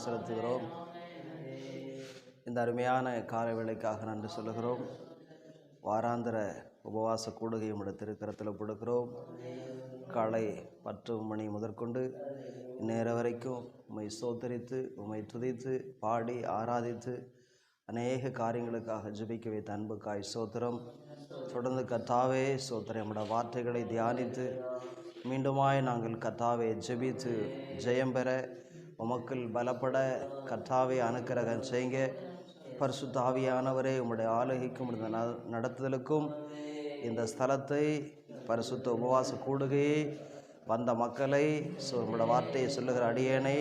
செலுத்துகிறோம். இந்த அருமையான காலை வேளைக்காக நன்றி சொல்லுகிறோம். வாராந்திர உபவாச கூடுகை உம்முடைய திருக்கரத்தில் கொடுக்கிறோம். காலை 10 மணி முதற்கொண்டு இந்நேரம் வரைக்கும் உம்மை ஸ்தோத்தரித்து உம்மை துதித்து பாடி ஆராதித்து அநேக காரியங்களுக்காக ஜெபிக்க வைத்த அன்புக்காய் ஸ்தோத்திரம். தொடர்ந்து கர்த்தாவே ஸ்தோத்திரம், நம்முடைய வார்த்தைகளை தியானித்து மீண்டுமாய் நாங்கள் கர்த்தாவே ஜெபித்து ஜெயம் பெற உமக்குள் பலப்பட கர்த்தாவே அனுக்கிரகம் செய்யுங்க. பரிசுத்த ஆவியானவரே, உம்முடைய ஆளுகைக்கும் இந்த நடத்துதலுக்கும் இந்த ஸ்தலத்தை பரிசுத்த உபவாச கூடுகையை வந்த மக்களை உம்முடைய வார்த்தையை சொல்லுகிற அடியேனை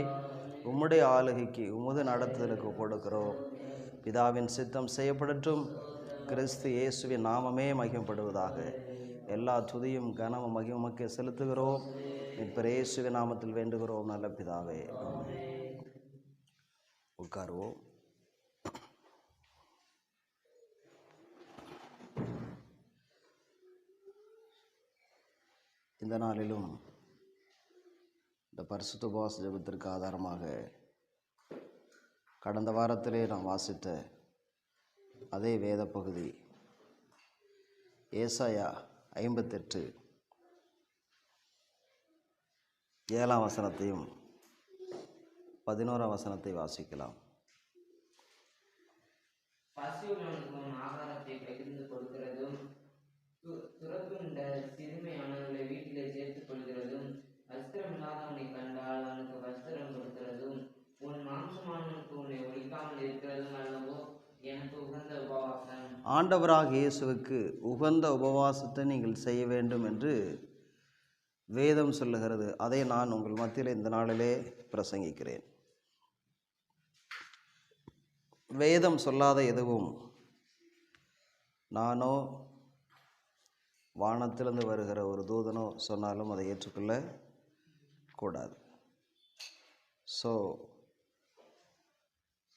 உம்முடைய ஆளுகைக்கு உமது நடத்துதலுக்கு கொடுக்கிறோம். பிதாவின் சித்தம் செய்யப்படட்டும். கிறிஸ்து இயேசுவின் நாமமே மகிமைப்படுவதாக. எல்லா துதியும் கனமும் மகிமைக்கு செலுத்துகிறோம். மீட்பர் இயேசுவின் நாமத்தில் வேண்டுகிறோம் நல்ல பிதாவே. உட்காருவோம். இந்த நாளிலும் இந்த பரிசுத்த உபவாச ஜெபத்திற்கு ஆதாரமாக கடந்த வாரத்திலே நாம் வாசித்த அதே வேத பகுதி ஏசாயா 58 7ஆம் வசனத்தையும் 11ஆம் வசனத்தை வாசிக்கலாம். பசியுள்ளவனுக்கும் ஆகாரத்தை பகிர்ந்து கொடுக்கிறதும், துறப்புண்ட சிறுமையானவர்களை வீட்டிலே சேர்த்துக் கொள்கிறதும், வஸ்திரமில்லாதவனை கண்டால் அவனுக்கு வஸ்திரம் கொடுக்கிறதும், உன் மாம்சமானவனுக்கு உன்னை ஒழிக்காமல் இருக்கிறதும் அல்லவோ எனக்கு உகந்த உபவாசம். ஆண்டவராக இயேசுவுக்கு உகந்த உபவாசத்தை நீங்கள் செய்ய வேண்டும் என்று வேதம் சொல்லுகிறது. அதை நான் உங்கள் மத்தியில் இந்த நாளிலே பிரசங்கிக்கிறேன். வேதம் சொல்லாத எதுவும் நானோ வானத்திலிருந்து வருகிற ஒரு தூதனோ சொன்னாலும் அதை ஏற்றுக்கொள்ள கூடாது. ஸோ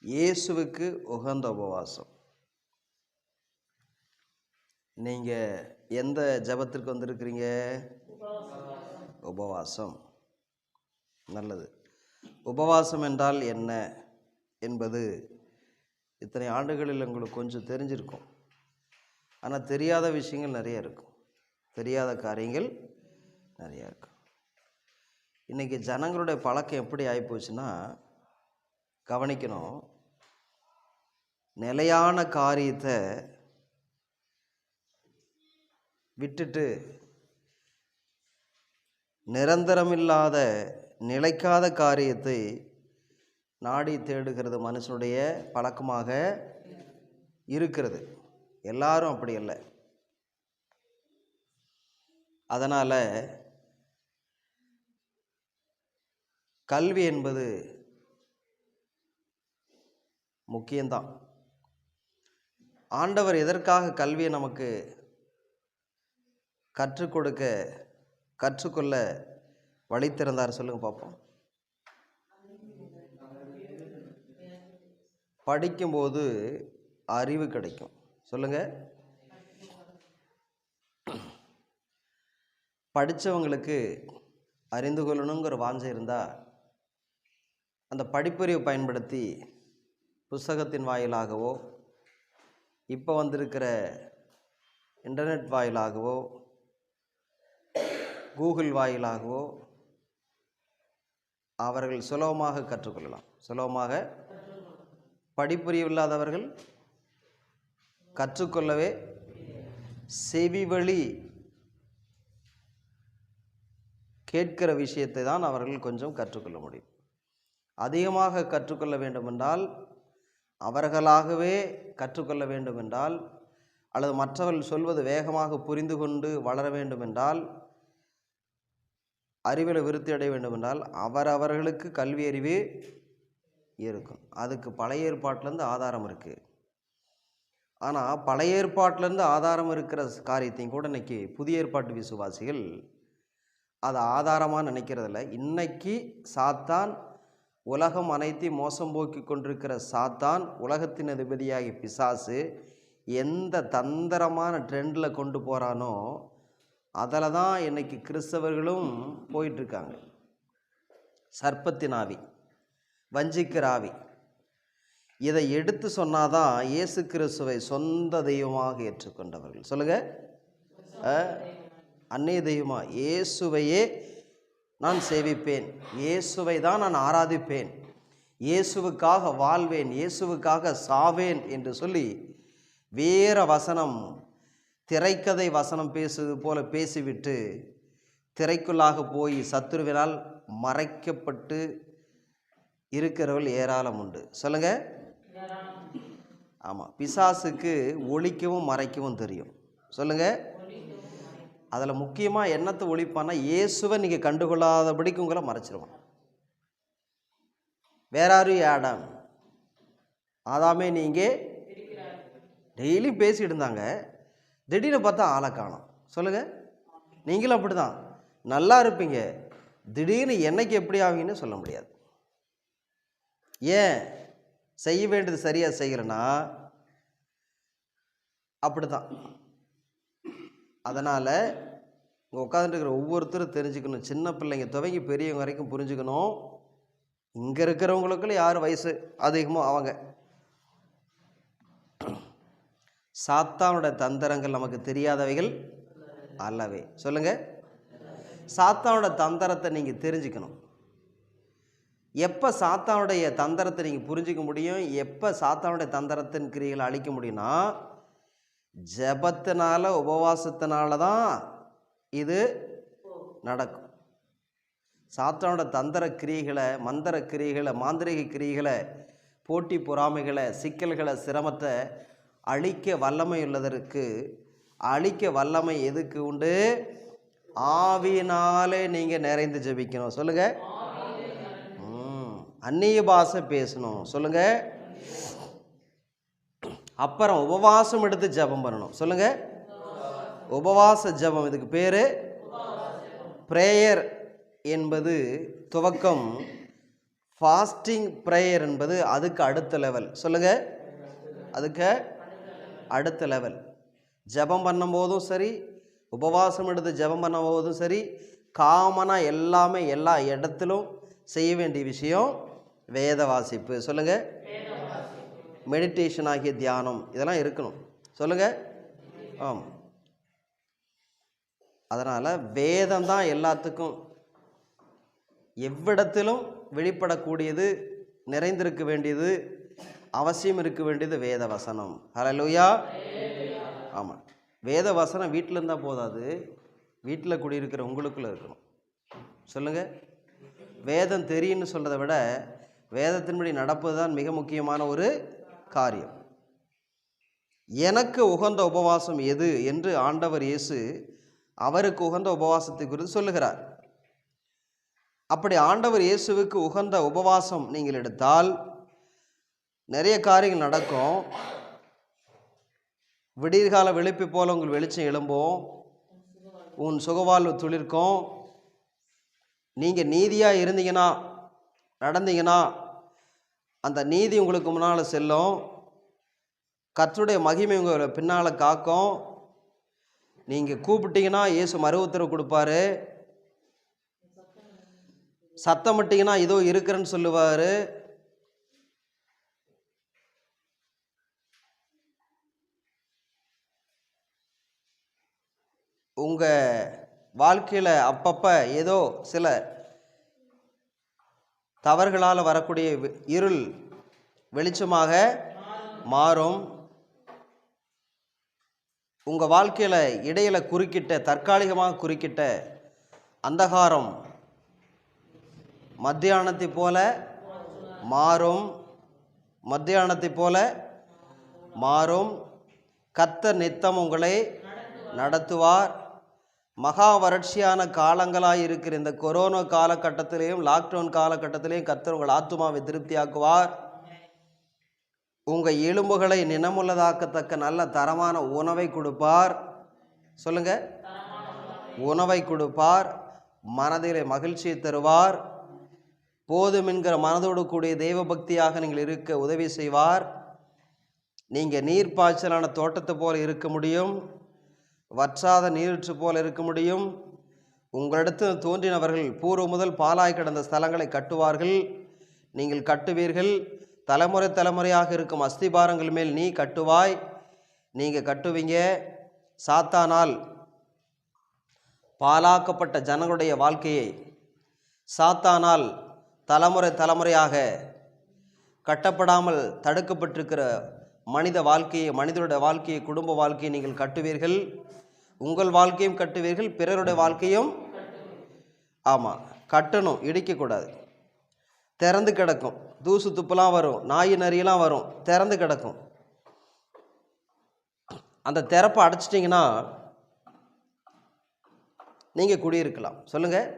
இயேசுவுக்கு உகந்த உபவாசம். நீங்கள் எந்த ஜெபத்திற்கு வந்திருக்கிறீங்க? உபவாசம். நல்லது. உபவாசம் என்றால் என்ன என்பது இத்தனை ஆண்டுகளில் உங்களுக்கு கொஞ்சம் தெரிஞ்சிருக்கும். ஆனால் தெரியாத விஷயங்கள் நிறைய இருக்கும். தெரியாத காரியங்கள் நிறையா இருக்கும். இன்றைக்கி ஜனங்களுடைய பழக்கம் எப்படி ஆகிப்போச்சுன்னா, கவனிக்கணும், நிலையான காரியத்தை விட்டுட்டு நிரந்தரமில்லாத நிலைக்காத காரியத்தை நாடி தேடுகிறது மனுஷனுடைய பழக்கமாக இருக்கிறது. எல்லாரும் அப்படி இல்லை. அதனால் கல்வி என்பது முக்கியம்தான். ஆண்டவர் எதற்காக கல்வியை நமக்கு கற்றுக்கொள்ள வழி திறந்தார் சொல்லுங்க பார்ப்போம். படிக்கும்போது அறிவு கிடைக்கும். சொல்லுங்க. படித்தவங்களுக்கு அறிந்து கொள்ளணுங்கிற வாஞ்சை இருந்தால் அந்த படிப்பறிவை பயன்படுத்தி புத்தகத்தின் வாயிலாகவோ இப்போ வந்திருக்கிற இன்டர்நெட் வாயிலாகவோ கூகுள் வாயிலாகவோ அவர்கள் சுலபமாக கற்றுக்கொள்ளலாம். சுலபமாக படிப்பறிவில்லாதவர்கள் கற்றுக்கொள்ளவே செவி வழி கேட்கிற விஷயத்தை தான் அவர்கள் கொஞ்சம் கற்றுக்கொள்ள முடியும். அதிகமாக கற்றுக்கொள்ள வேண்டுமென்றால், அவர்களாகவே கற்றுக்கொள்ள வேண்டுமென்றால், அல்லது மற்றவர்கள் சொல்வது வேகமாக புரிந்து கொண்டு வளர வேண்டுமென்றால், அறிவில் விருத்தி அடைய வேண்டுமென்றால் அவரவர்களுக்கு கல்வி அறிவு இருக்கும். அதுக்கு பழைய ஏற்பாட்டிலேருந்து ஆதாரம் இருக்குது. ஆனால் பழைய ஏற்பாட்டிலேருந்து ஆதாரம் இருக்கிற காரியத்தையும் கூட இன்றைக்கி புதிய ஏற்பாட்டு விசுவாசிகள் அதை ஆதாரமாக நினைக்கிறதில்ல. இன்னைக்கு சாத்தான் உலகம் அனைத்தையும் மோசம் போக்கி கொண்டிருக்கிற சாத்தான், உலகத்தின் அதிபதியாகி பிசாசு எந்த தந்திரமான ட்ரெண்டில் கொண்டு போகிறானோ அதில் தான் இன்றைக்கி கிறிஸ்தவர்களும் போயிட்டுருக்காங்க. சர்ப்பத்தின் ஆவி, வஞ்சிக்கிற ஆவி. இதை எடுத்து சொன்னாதான் இயேசு கிறிஸ்துவை சொந்த தெய்வமாக ஏற்றுக்கொண்டவர்கள். சொல்லுங்க, அந்நிய தெய்வமா இயேசுவையே நான் சேவிப்பேன், இயேசுவை தான் நான் ஆராதிப்பேன், இயேசுவுக்காக வாழ்வேன், இயேசுவுக்காக சாவேன் என்று சொல்லி வேற வசனம், திரைக்கதை வசனம் பேசுவது போல பேசிவிட்டு திரைக்குள்ளாக போய் சத்துருவினால் மறைக்கப்பட்டு இருக்கிறவர்கள் ஏராளம் உண்டு. சொல்லுங்க, ஆமாம். பிசாசுக்கு ஒழிக்கவும் மறைக்கவும் தெரியும். சொல்லுங்க, அதில் முக்கியமாக என்னத்தை ஒழிப்பான்னா இயேசுவை நீங்கள் கண்டுகொள்ளாதபடிக்கு உங்களை மறைச்சிருவான். வேற யாரும் ஆதாமே நீங்கள் டெய்லி பேசிட்டு இருந்தாங்க, திடீர்னு பார்த்தா ஆளை காணோம். சொல்லுங்க, நீங்களும் அப்படி தான் நல்லா இருப்பீங்க, திடீர்னு என்னைக்கு எப்படி ஆவீங்கன்னு சொல்ல முடியாது. ஏன்? செய்ய வேண்டியது சரியாக செய்கிறேன்னா அப்படி தான். அதனால் இங்கே உட்காந்துருக்கிற ஒவ்வொருத்தரும் தெரிஞ்சுக்கணும், சின்ன பிள்ளைங்க துவங்கி பெரியவங்க வரைக்கும் புரிஞ்சுக்கணும். இங்கே இருக்கிறவங்களுக்குள்ள யார் வயசு அதிகமோ அவங்க. சாத்தானுடைய தந்திரங்கள் நமக்கு தெரியாதவைகள் அல்லவே. சொல்லுங்க, சாத்தானுடைய தந்திரத்தை நீங்கள் தெரிஞ்சுக்கணும். எப்போ சாத்தானுடைய தந்திரத்தை நீங்கள் புரிஞ்சிக்க முடியும், எப்போ சாத்தானுடைய தந்திரத்தின் கிரியைகளை அழிக்க முடியும்னா ஜபத்தினால உபவாசத்தினால தான் இது நடக்கும். சாத்தானோட தந்திர கிரியைகளை, மந்திர கிரியைகளை, மாந்திரிக கிரியைகளை, போட்டி பொறாமைகளை, சிக்கல்களை, சிரமத்தை அழிக்க வல்லமை உள்ளதற்கு, அழிக்க வல்லமை எதுக்கு உண்டு? ஆவியினாலே நீங்கள் நிறைந்து ஜெபிக்கணும். சொல்லுங்க, அந்நிய பாஷை பேசணும். சொல்லுங்க, அப்புறம் உபவாசம் எடுத்து ஜெபம் பண்ணணும். சொல்லுங்க, உபவாச ஜெபம். இதுக்கு பேரு பிரேயர் என்பது துவக்கம், ஃபாஸ்டிங் பிரேயர் என்பது அதுக்கு அடுத்த லெவல். சொல்லுங்க, அதுக்கு அடுத்த லெவல். ஜெபம் பண்ணும் போதும் சரி, உபவாசம் எடுத்து ஜெபம் பண்ணும் போதும் சரி, காமனாக எல்லாமே எல்லா இடத்திலும் செய்ய வேண்டிய விஷயம் வேத வாசிப்பு. சொல்லுங்க, மெடிடேஷன் ஆகிய தியானம் இதெல்லாம் இருக்கணும். சொல்லுங்க, ஆம். அதனால் வேதம் தான் எல்லாத்துக்கும் எவ்விடத்திலும் வெளிப்படக்கூடியது, நிறைந்திருக்க வேண்டியது, அவசியம் இருக்க வேண்டியது வேத வசனம். ஹல்லேலூயா. ஆமாம், வேத வசனம் வீட்டில் இருந்தால் போதாது, வீட்டில் குடியிருக்கிற உங்களுக்குள்ளே இருக்கணும். சொல்லுங்கள், வேதம் தெரியும்னு சொல்கிறத விட வேதத்தின்படி நடப்பது தான் மிக முக்கியமான ஒரு காரியம். எனக்கு உகந்த உபவாசம் எது என்று ஆண்டவர் இயேசு அவருக்கு உகந்த உபவாசத்தை குறித்து சொல்லுகிறார். அப்படி ஆண்டவர் இயேசுவுக்கு உகந்த உபவாசம் நீங்கள் எடுத்தால் நிறைய காரியங்கள் நடக்கும். விடியற்கால வெளிப்பை போல உங்கள் வெளிச்சம் எழும்பும், உன் சுகவாழ்வு துளிர்க்கும். நீங்கள் நீதியாக இருந்தீங்கன்னா, நடந்தீங்கன்னா அந்த நீதி உங்களுக்கு முன்னால் செல்லும், கர்த்தருடைய மகிமை உங்களை பின்னால் காக்கும். நீங்கள் கூப்பிட்டீங்கன்னா இயேசு மறு உத்தரவு கொடுப்பாரு, சத்தமிட்டீங்கன்னா இதோ இருக்கிறேன்னு சொல்லுவார். உங்கள் வாழ்க்கையில் அப்பப்போ ஏதோ சில தவறுகளால் வரக்கூடிய இருள் வெளிச்சமாக மாறும். உங்கள் வாழ்க்கையில் இடையில் குறுக்கிட்ட, தற்காலிகமாக குறுக்கிட்ட அந்தகாரம் மத்தியானத்தை போல மாறும், மத்தியானத்தை போல மாறும். கர்த்தர் நித்தம் உங்களை நடத்துவார். மகா வறட்சியான காலங்களாக இருக்கிற இந்த கொரோனா காலகட்டத்திலேயும், லாக்டவுன் காலகட்டத்திலேயும் கர்த்தர் உங்கள் ஆத்துமாவை திருப்தியாக்குவார். உங்கள் எலும்புகளை நினமுள்ளதாக்கத்தக்க நல்ல தரமான உணவை கொடுப்பார். சொல்லுங்க, உணவை கொடுப்பார். மனதிலே மகிழ்ச்சியை தருவார். போதும் என்கிற மனதோடு கூடிய தெய்வ பக்தியாக நீங்கள் இருக்க உதவி செய்வார். நீங்கள் நீர்ப்பாய்ச்சலான தோட்டத்தை போல இருக்க முடியும், வற்றாத நீரூற்று போல இருக்க முடியும். உங்களிடத்தில் தோன்றினவர்கள் பூர்வ முதல் பாலாய் கிடந்த ஸ்தலங்களை கட்டுவார்கள். நீங்கள் கட்டுவீர்கள். தலைமுறை தலைமுறையாக இருக்கும் அஸ்திபாரங்கள் மேல் நீ கட்டுவாய். நீங்கள் கட்டுவீங்க. சாத்தானால் பாலாக்கப்பட்ட ஜனங்களுடைய வாழ்க்கையை, சாத்தானால் தலைமுறை தலைமுறையாக கட்டப்படாமல் தடுக்கப்பட்டிருக்கிற மனித வாழ்க்கையை, மனிதனுடைய வாழ்க்கையை, குடும்ப வாழ்க்கையை நீங்கள் கட்டுவீர்கள். உங்கள் வாழ்க்கையும் கட்டுவீர்கள், பிறருடைய வாழ்க்கையும். ஆமாம், கட்டணும், இடிக்கக்கூடாது. திறந்து கிடக்கும், தூசு துப்புலாம் வரும், நாய் நரியெல்லாம் வரும், திறந்து கிடக்கும். அந்த திறப்பை அடைச்சிட்டிங்கன்னா நீங்கள் குடியிருக்கலாம். சொல்லுங்கள்.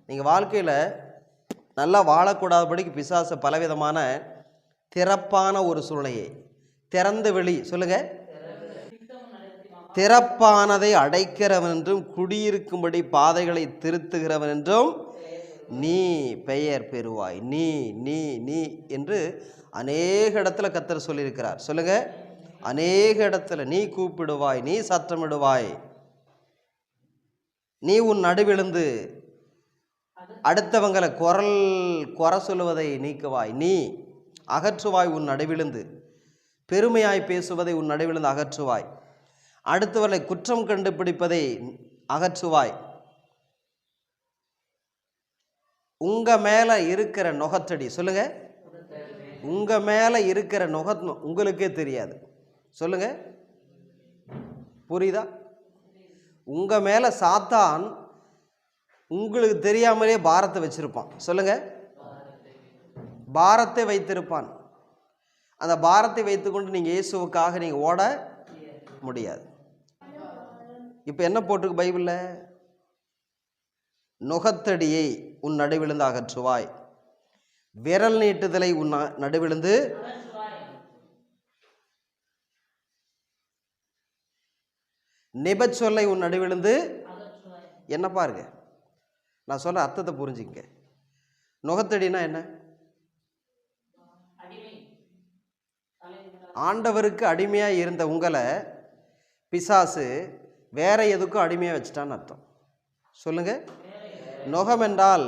நீங்கள் வாழ்க்கையில் நல்லா வாழக்கூடாதபடிக்கு பிசாசு பலவிதமான திறப்பான ஒரு சூழ்நிலையை, திறந்த வெளி, சொல்லுங்கள், திறப்பானதை அடைக்கிறவன் என்றும் குடியிருக்கும்படி பாதைகளை திருத்துகிறவன் என்றும் நீ பெயர் பெறுவாய். நீ நீ நீ என்று அநேக இடத்துல கர்த்தர் சொல்லியிருக்கிறார். சொல்லுங்க. அநேக இடத்துல நீ கூப்பிடுவாய், நீ சத்தமிடுவாய், நீ உன் நடுவிழுந்து அடுத்தவங்களை குறை சொல்லுவதை நீக்குவாய், நீ அகற்றுவாய். உன் நடுவிழுந்து பெருமையாய் பேசுவதை உன் நடுவிழுந்து அகற்றுவாய். அடுத்தவர்களை குற்றம் கண்டுபிடிப்பதை அகற்றுவாய். உங்க மேல இருக்கிற நுகத்தடி, சொல்லுங்க, உங்க மேல இருக்கிற உங்களுக்கே தெரியாது. சொல்லுங்க, புரியுதா? உங்க மேல சாத்தான் உங்களுக்கு தெரியாமலே பாரத்தை வச்சிருப்பான். சொல்லுங்க, பாரத்தை வைத்திருப்பான். அந்த பாரத்தை வைத்துக்கொண்டு நீங்க இயேசுவுக்காக நீங்க ஓட முடியாது. இப்ப என்ன போட்டிருக்கு பைபிள்ல? நுகத்தடியை உன் நடுவிழுந்து அகற்றுவாய், விரல் நீட்டுதலை உன் நடுவிழுந்து, நிபச்சொல்லை உன் நடுவிழுந்து. என்ன பாருங்க, நான் சொல்ற அர்த்தத்தை புரிஞ்சுங்க. நுகத்தடினா என்ன? ஆண்டவருக்கு அடிமையா இருந்த உங்களை பிசாசு வேற எதுக்கும் அடிமையா வச்சுட்டான்னு அர்த்தம். சொல்லுங்க. நுகம் என்றால்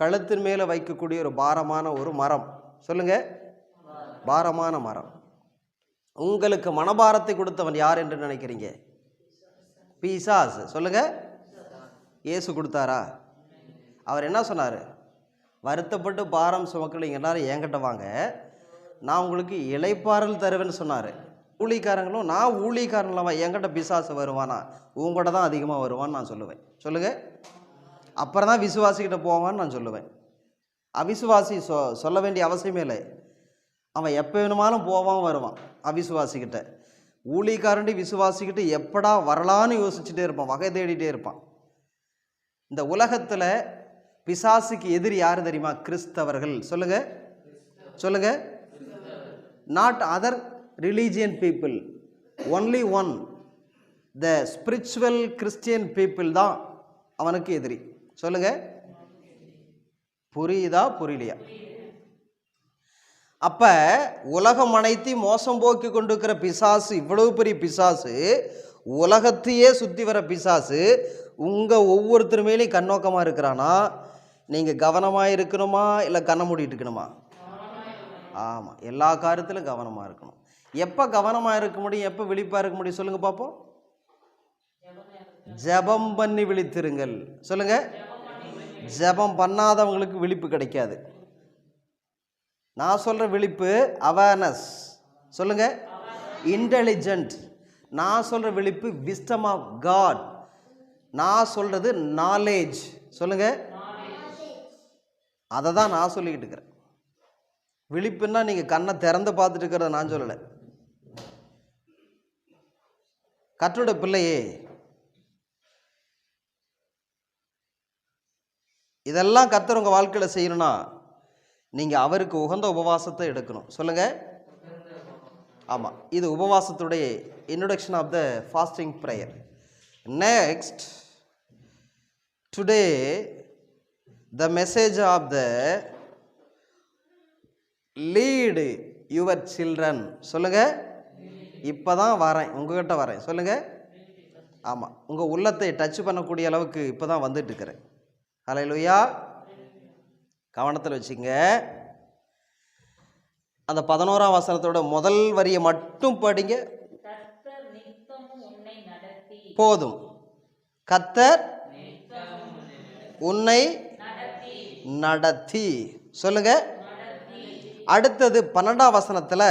கழுத்தின் மேல வைக்கக்கூடிய ஒரு பாரமான ஒரு மரம். சொல்லுங்க, பாரமான மரம். உங்களுக்கு மனபாரத்தை கொடுத்தவன் யார் என்று நினைக்கிறீங்க? பிசாசு. சொல்லுங்க. இயேசு கொடுத்தாரா? அவர் என்ன சொன்னார்? வருத்தப்பட்டு பாரம் சுமக்கலைங்க எல்லாரும் என்கிட்ட வாங்க, நான் உங்களுக்கு இளைப்பாறல் தருவேன்னு சொன்னார். ஊழிக்காரங்களும், நான் ஊழிக்காரங்களா என்கிட்ட பிசாசு வருவானா? உங்கள்கிட்ட தான் அதிகமாக வருவான்னு நான் சொல்லுவேன். சொல்லுங்க. அப்புறம் தான் விசுவாசிக்கிட்ட போவான்னு நான் சொல்லுவேன். அவிசுவாசி சொல்ல வேண்டிய அவசியமே இல்லை. அவன் எப்போ வேணுமாலும் போவான் வருவான் அவிசுவாசிக்கிட்ட. ஊழிக்காரண்டி விசுவாசிக்கிட்டு எப்படா வரலான்னு யோசிச்சுட்டே இருப்பான், வகை தேடிட்டே இருப்பான். இந்த உலகத்தில் பிசாசுக்கு எதிரி யார் தெரியுமா? கிறிஸ்தவர்கள். சொல்லுங்க, சொல்லுங்க. Not other religion people, only one, the spiritual Christian people தான் அவனுக்கு எதிரி. சொல்லுங்க. புரியுதா புரியலையா? அப்ப உலகம் அனைத்தையும் மோசம் போக்கி கொண்டிருக்கிற பிசாசு, இவ்வளவு பெரிய பிசாசு, உலகத்தையே சுத்தி வர பிசாசு உங்க ஒவ்வொருத்தர் மேலேயும் கண்ணோக்கமா இருக்கிறானா? நீங்க கவனமா இருக்கணுமா இல்லை கண்ண மூடிட்டு இருக்கணுமா? ஆமா, எல்லா காரியத்திலும் கவனமா இருக்கணும். எப்ப கவனமா இருக்க முடியும், எப்ப விழிப்பா இருக்க முடியும்? சொல்லுங்க பாப்போம். ஜெபம் பண்ணி விழித்திருங்கள். சொல்லுங்க. ஜெபம் பண்ணாதவங்களுக்கு விழிப்பு கிடைக்காது. நான் சொல்ற விழிப்பு அவேர்னஸ். சொல்லுங்க. இன்டெலிஜென்ட். நான் சொல்ற விழிப்பு விஸ்டம் ஆஃப் காட். நான் சொல்றது நாலேஜ். சொல்லுங்க. அதை தான் நான் சொல்லிக்கிட்டு இருக்கிறேன். விழிப்புன்னா நீங்க கண்ணை திறந்து பார்த்துட்டு இருக்கிறத நான் சொல்லலை. கர்த்தருடைய பிள்ளையே, இதெல்லாம் கர்த்தர் உங்க வாழ்க்கையில செய்யணும்னா நீங்க அவருக்கு உகந்த உபவாசத்தை எடுக்கணும். சொல்லுங்க. ஆமா, இது உபவாசத்துடைய introduction of the fasting prayer. Next, today the message of the lead your children. சொல்லுங்க. இப்பதான் வரேன், உங்ககிட்ட வரேன். சொல்லுங்க. ஆமா, உங்க உள்ளத்தை டச் பண்ணக்கூடிய அளவுக்கு இப்பதான் வந்துட்டு இருக்கிறேன். ஹல்லேலூயா. கவனத்தில் வச்சுங்க. அந்த 11ஆம் வசனத்தோட முதல் வரியை மட்டும் படிங்க போதும். கர்த்தர் உன்னை நடத்தி. சொல்லுங்க. அடுத்தது 12ஆம் வசனத்தில்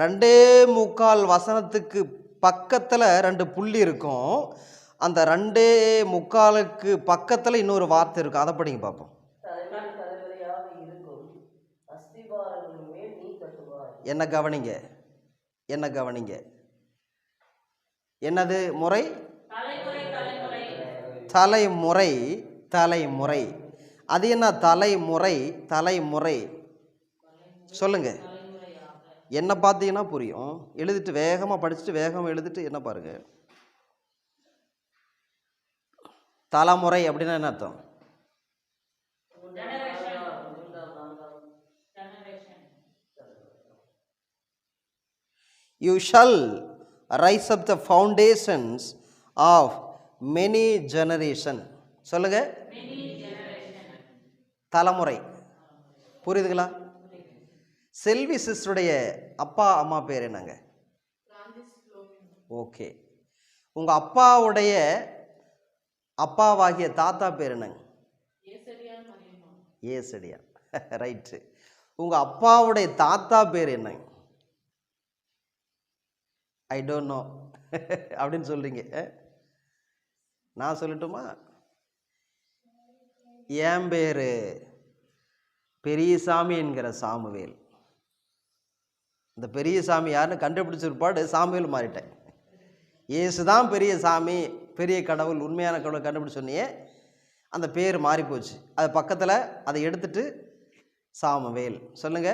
2.25 வசனத்துக்கு பக்கத்தில் 2 புள்ளி இருக்கும். அந்த 2.25க்கு பக்கத்தில் இன்னொரு வார்த்தை இருக்கும். அதை படிங்க பார்ப்போம். என்ன கவனிங்க, என்ன கவனிங்க. என்னது முறை? தலைமுறை. தலைமுறை. அது என்ன தலைமுறை? தலைமுறை சொல்லுங்க. என்ன பார்த்தீங்கன்னா புரியும். எழுதிட்டு வேகமாக படிச்சுட்டு வேகமாக எழுதிட்டு என்ன பாருங்க. தலைமுறை அப்படின்னா என்ன அர்த்தம்? You shall rise up the foundations of many generation. சொல்லுங்க. தலைமுறை. புரியுதுங்களா? செல்வி சிஸ்டருடைய அப்பா அம்மா பேர் என்னங்க? ஓகே. உங்க அப்பாவுடைய அப்பாவாகிய தாத்தா பேர் என்னங்க? ஏசடியா. ரைட்டு. உங்க அப்பாவுடைய தாத்தா பேர் என்னங்க? ஐ டோன்ட் நோ அப்படின்னு சொல்றீங்க. நான் சொல்லட்டுமா? என் பேரு பெரியசாமி என்கிற சாமுவேல். இந்த பெரியசாமி யாருன்னு கண்டுபிடிச்ச பிற்பாடு சாமுவேல் மாறிட்டேன். இயேசுதான் பெரிய சாமி, பெரிய கடவுள், உண்மையான கடவுள் கண்டுபிடிச்சு சொன்னியே, அந்த பேர் மாறி போச்சு. அது பக்கத்தில் அதை எடுத்துட்டு சாமுவேல். சொல்லுங்க.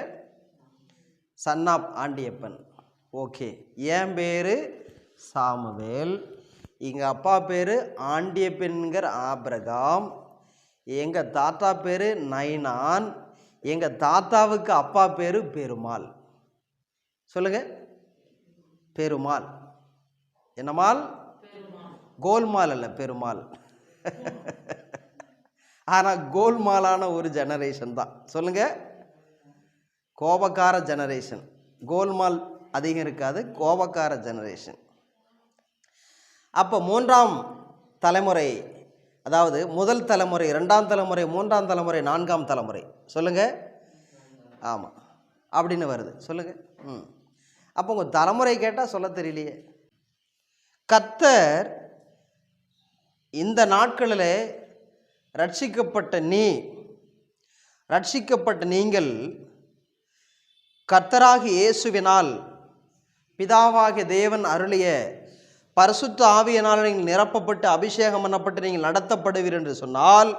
Sun app Andiyappan. ஓகே. என் பேர் சாமுவேல். எங்கள் அப்பா பேர் ஆண்டியப்பன்கிற ஆபிரகாம். எங்கள் தாத்தா பேர் நைனான். எங்கள் தாத்தாவுக்கு அப்பா பேர் பெருமாள். சொல்லுங்க. பெருமாள். என்னமால்? கோல்மால் அல்ல, பெருமாள். ஆனால் கோல்மாலான ஒரு ஜெனரேஷன் தான். சொல்லுங்க. கோபக்கார ஜெனரேஷன். கோல்மால் அதிகம் இருக்காது, கோபக்கார ஜெனரேஷன். அப்போ 3ஆம் தலைமுறை, அதாவது முதல் தலைமுறை, 2ஆம் தலைமுறை, 3ஆம் தலைமுறை, 4ஆம் தலைமுறை. சொல்லுங்க. ஆமாம், அப்படின்னு வருது. சொல்லுங்க. அப்போ உங்கள் தலைமுறை கேட்டால் சொல்ல தெரியலையே. கர்த்தர் இந்த நாட்களில் ரட்சிக்கப்பட்ட நீங்கள் கர்த்தராகிய இயேசுவினால் பிதாவாகிய தேவன் அருளிய பரிசுத்த ஆவியினால் நீங்கள் நிரப்பப்பட்டு அபிஷேகம் பண்ணப்பட்டு நீங்கள் நடத்தப்படுவீர் என்று சொன்னால்,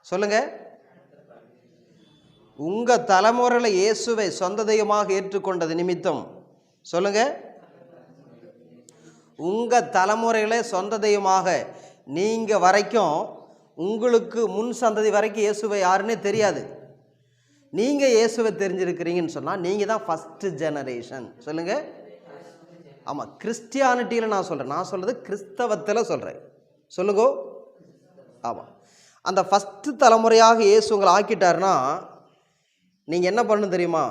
சொல்லுங்க, உங்கள் தலைமுறையில் இயேசுவை சொந்த தெய்வமாக ஏற்றுக்கொண்டது நிமித்தம், சொல்லுங்க, உங்கள் தலைமுறையில் சொந்த தெய்வமாக நீங்கள் வரைக்கும், உங்களுக்கு முன் சந்ததி வரைக்கும் இயேசுவை யாருன்னே தெரியாது. நீங்கள் இயேசுவை தெரிஞ்சிருக்கிறீங்கன்னு சொன்னால் நீங்கள் தான் ஃபஸ்ட்டு ஜெனரேஷன். சொல்லுங்கள். ஆமாம், கிறிஸ்டியானிட்டியில் நான் சொல்கிறது கிறிஸ்தவத்தில் சொல்கிறேன். சொல்லுங்க. ஆமாம், அந்த ஃபஸ்ட்டு தலைமுறையாக இயேசு உங்களை ஆக்கிட்டாருன்னா நீங்கள் என்ன பண்ணணும் தெரியுமா?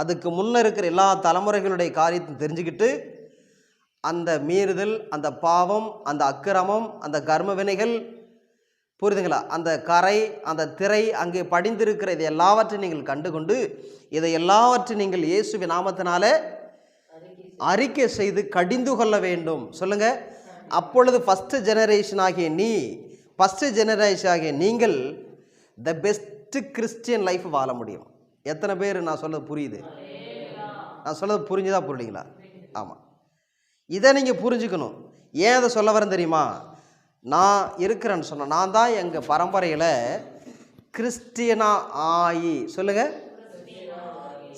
அதுக்கு முன்னே இருக்கிற எல்லா தலைமுறைகளுடைய காரியத்தை தெரிஞ்சுக்கிட்டு அந்த மீறுதல், அந்த பாவம், அந்த அக்கிரமம், அந்த கர்ம வினைகள், புரியுதுங்களா, அந்த கரை, அந்த திரை அங்கே படிந்திருக்கிற இது எல்லாவற்றையும் நீங்கள் கண்டுகொண்டு இதை எல்லாவற்றையும் நீங்கள் இயேசுவின் நாமத்தினாலே அறிக்கை செய்து கடிந்து கொள்ள வேண்டும். சொல்லுங்க. அப்பொழுது ஃபஸ்ட்டு ஜெனரேஷன் ஆகிய நீங்கள் த பெஸ்ட் கிறிஸ்டியன் லைஃப் வாழ முடியும். எத்தனை பேர் நான் சொல்றது புரியுது? நான் சொல்றது புரிஞ்சுதா புரியலீங்களா? ஆமாம், இதை நீங்கள் புரிஞ்சுக்கணும். ஏன் அதை சொல்ல வரேன் தெரியுமா? நான் இருக்கிறேன்னு சொன்னேன், நான் தான் எங்கள் பரம்பரையில் கிறிஸ்டியனா ஆகி, சொல்லுங்க,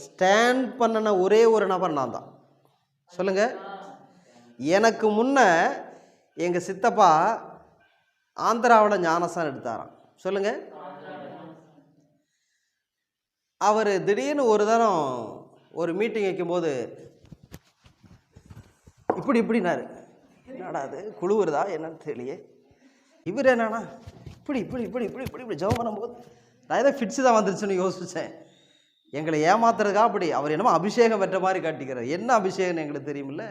ஸ்டாண்ட் பண்ணின ஒரே ஒரு நபர் நான் தான். சொல்லுங்க. எனக்கு முன்ன எங்கள் சித்தப்பா ஆந்திராவில் ஞானஸ்தானம் எடுத்தாராம். சொல்லுங்க. அவர் திடீர்னு ஒரு தரம் ஒரு மீட்டிங் வைக்கும்போது இப்படினாரு. என்னடா அது குழுவுறதா என்னன்னு தெரியலையே. இவர் என்னன்னா இப்படி ஜெபம் பண்ணும்போது நான் ஏதோ ஃபிட்ஸு தான் வந்துருச்சுன்னு யோசித்தேன். எங்களை ஏமாத்துறதுக்கா அப்படி அவர் என்னமோ அபிஷேகம் பெற்ற மாதிரி காட்டிக்கிறார். என்ன அபிஷேகம்னு எங்களுக்கு தெரியுமில்ல.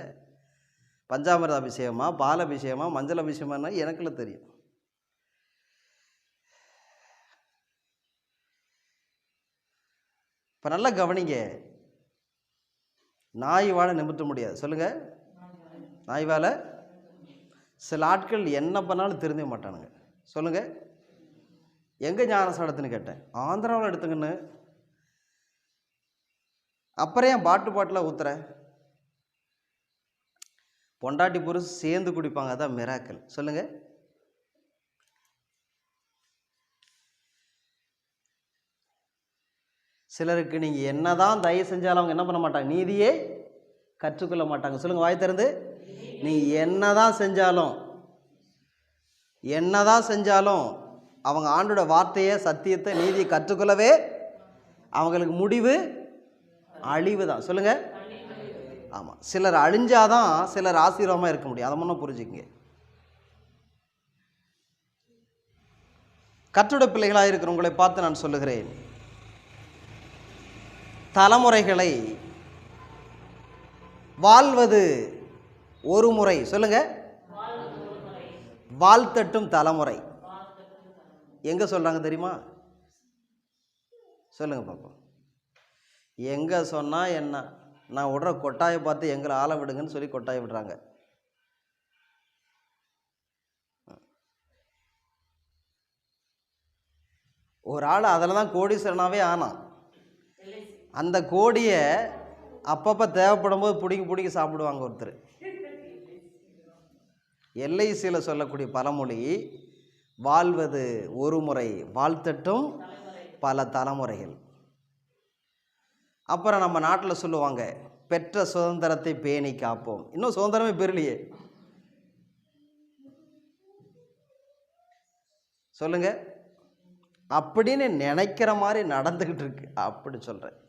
பஞ்சாமிர்த அபிஷேகமா, பால் அபிஷேகமா, மஞ்சள் அபிஷேகமானா எனக்குள்ள தெரியும். இப்போ நல்லா கவனிங்க. நாய் வாழை நிமித்த முடியாது. சொல்லுங்க, நாய் வாழை. சில ஆட்கள் என்ன பண்ணாலும் திருந்த மாட்டானுங்க. சொல்லுங்க, எங்கே ஞானஸ்நானத்துன்னு கேட்டேன். ஆந்திராவில் எடுத்துங்கன்னு. அப்புறம் ஏன் பாட்டில் ஊத்துற? பொண்டாட்டி புருஷ சேர்ந்து குடிப்பாங்க, அதான் மிராக்கல். சொல்லுங்க, சிலருக்கு நீங்கள் என்னதான் தயவு செஞ்சாலும் அவங்க என்ன பண்ண மாட்டாங்க, நீதியே கற்றுக்கொள்ள மாட்டாங்க. சொல்லுங்க, வாய் திறந்து. நீ என்னதான் செஞ்சாலும் அவங்க ஆண்டோட வார்த்தையை, சத்தியத்தை, நீதியை கற்றுக்கொள்ளவே அவங்களுக்கு முடிவு அழிவு தான். சொல்லுங்க, ஆமாம். சிலர் அழிஞ்சாதான் சிலர் ஆசீர்வாதமாக இருக்க முடியும். அதை முன்ன புரிஞ்சுக்கங்க. கர்த்தருடைய பிள்ளைகளாக இருக்கிற உங்களை பார்த்து நான் சொல்லுகிறேன், தலைமுறைகளை வாழ்வது ஒரு முறை. சொல்லுங்க, வாழ்த்தட்டும் தலைமுறை. எங்க சொல்றாங்க தெரியுமா? சொல்லுங்க பாப்போம். எங்க சொன்னா என்ன? நான் விடுற கொட்டாயை பார்த்து எங்களை ஆள விடுங்கன்னு சொல்லி கொட்டாயை விடுறாங்க. ஒரு ஆள் அதில் தான் கோடீஸ்வரனாவே ஆனான். அந்த கோடியை அப்பப்போ தேவைப்படும் போது பிடிங்கி சாப்பிடுவாங்க ஒருத்தர். எல்ஐசியில் சொல்லக்கூடிய பழமொழி, வாழ்வது ஒரு முறை, வாழ்த்தட்டும் பல தலைமுறைகள். அப்புறம் நம்ம நாட்டில் சொல்லுவாங்க, பெற்ற சுதந்திரத்தை பேணி காப்போம். இன்னும் சுதந்திரமே பெறலையே. சொல்லுங்க, அப்படின்னு நினைக்கிற மாதிரி நடந்துக்கிட்டு இருக்கு. அப்படி சொல்கிறேன்.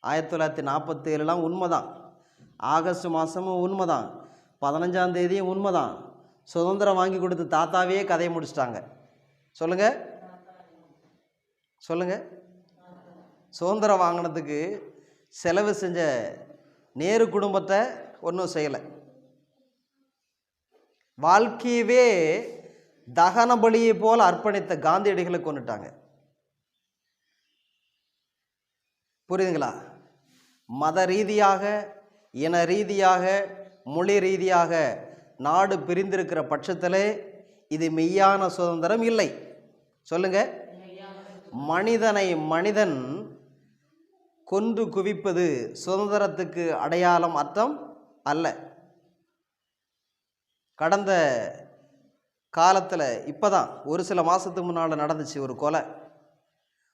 1947 உண்மைதான், ஆகஸ்ட் மாதமும் உண்மைதான், 15ஆம் தேதியும் உண்மைதான். சுதந்திரம் வாங்கி கொடுத்து தாத்தாவே கதையை முடிச்சிட்டாங்க. சொல்லுங்க, சுதந்திரம் வாங்கினதுக்கு செலவு செஞ்ச நேரு குடும்பத்தை ஒன்றும் செய்யலை. வாழ்க்கையவே தகன பலியை போல அர்ப்பணித்த காந்தியடிகளை கொண்டுட்டாங்க. புரியுதுங்களா? மத ரீதியாக, இன ரீதியாக, மொழி ரீதியாக நாடு பிரிந்திருக்கிற பட்சத்திலே இது மெய்யான சுதந்திரம் இல்லை. சொல்லுங்க, மனிதன் கொன்று குவிப்பது சுதந்திரத்துக்கு அடையாளம், அர்த்தம் அல்ல. கடந்த காலத்தில் இப்போதான் ஒரு சில மாதத்துக்கு முன்னால் நடந்துச்சு ஒரு கொலை.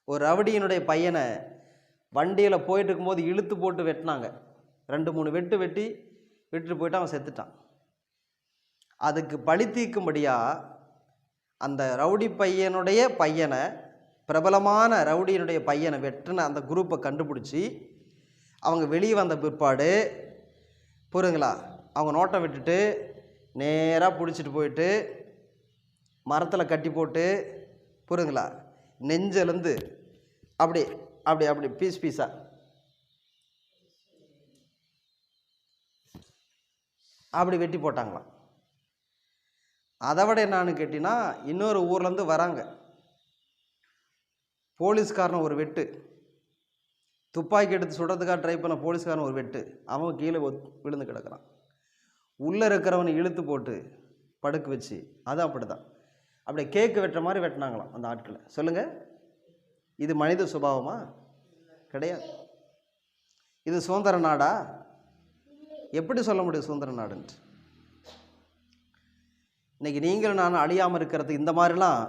ஒரு ரவுடியினுடைய பையனை வண்டியில் போயிட்டு இருக்கும்போது இழுத்து போட்டு வெட்டினாங்க. 2-3 வெட்டு விட்டுட்டு போயிட்டு அவன் செத்துட்டான். அதுக்கு பழி தீர்க்கும்படியாக அந்த ரவுடி பையனுடைய பையனை, பிரபலமான ரவுடியினுடைய பையனை வெட்டின அந்த குரூப்பை கண்டுபிடிச்சி அவங்க வெளியே வந்த பிற்பாடு, புரியுங்களா, அவங்க நோட்டம் விட்டுட்டு நேராக பிடிச்சிட்டு போயிட்டு மரத்தில் கட்டி போட்டு, புரியுங்களா, நெஞ்சிலேருந்து அப்படி அப்படி அப்படி பீஸாக அப்படி வெட்டி போட்டாங்களாம். அதை விட என்னான்னு கேட்டிங்கன்னா, இன்னொரு ஊர்லேருந்து வராங்க போலீஸ்காரன் ஒரு வெட்டு, துப்பாக்கி எடுத்து சுடுறதுக்காக ட்ரை பண்ண போலீஸ்காரன் ஒரு வெட்டு, அவன் கீழே விழுந்து கிடக்கிறான். உள்ளே இருக்கிறவனை இழுத்து போட்டு படுக்க வச்சு, அது அப்படி தான் அப்படியே கேக்கு வெட்டுற மாதிரி வெட்டினாங்களாம் அந்த ஆட்களை. சொல்லுங்கள், இது மனித சுபாவமா? கிடையாது. இது சுதந்திர நாடா? எப்படி சொல்ல முடியும் சுதந்திர நாடுன்ட்டு? இன்றைக்கி நீங்களும் நானும் அழியாமல் இருக்கிறது இந்த மாதிரிலாம்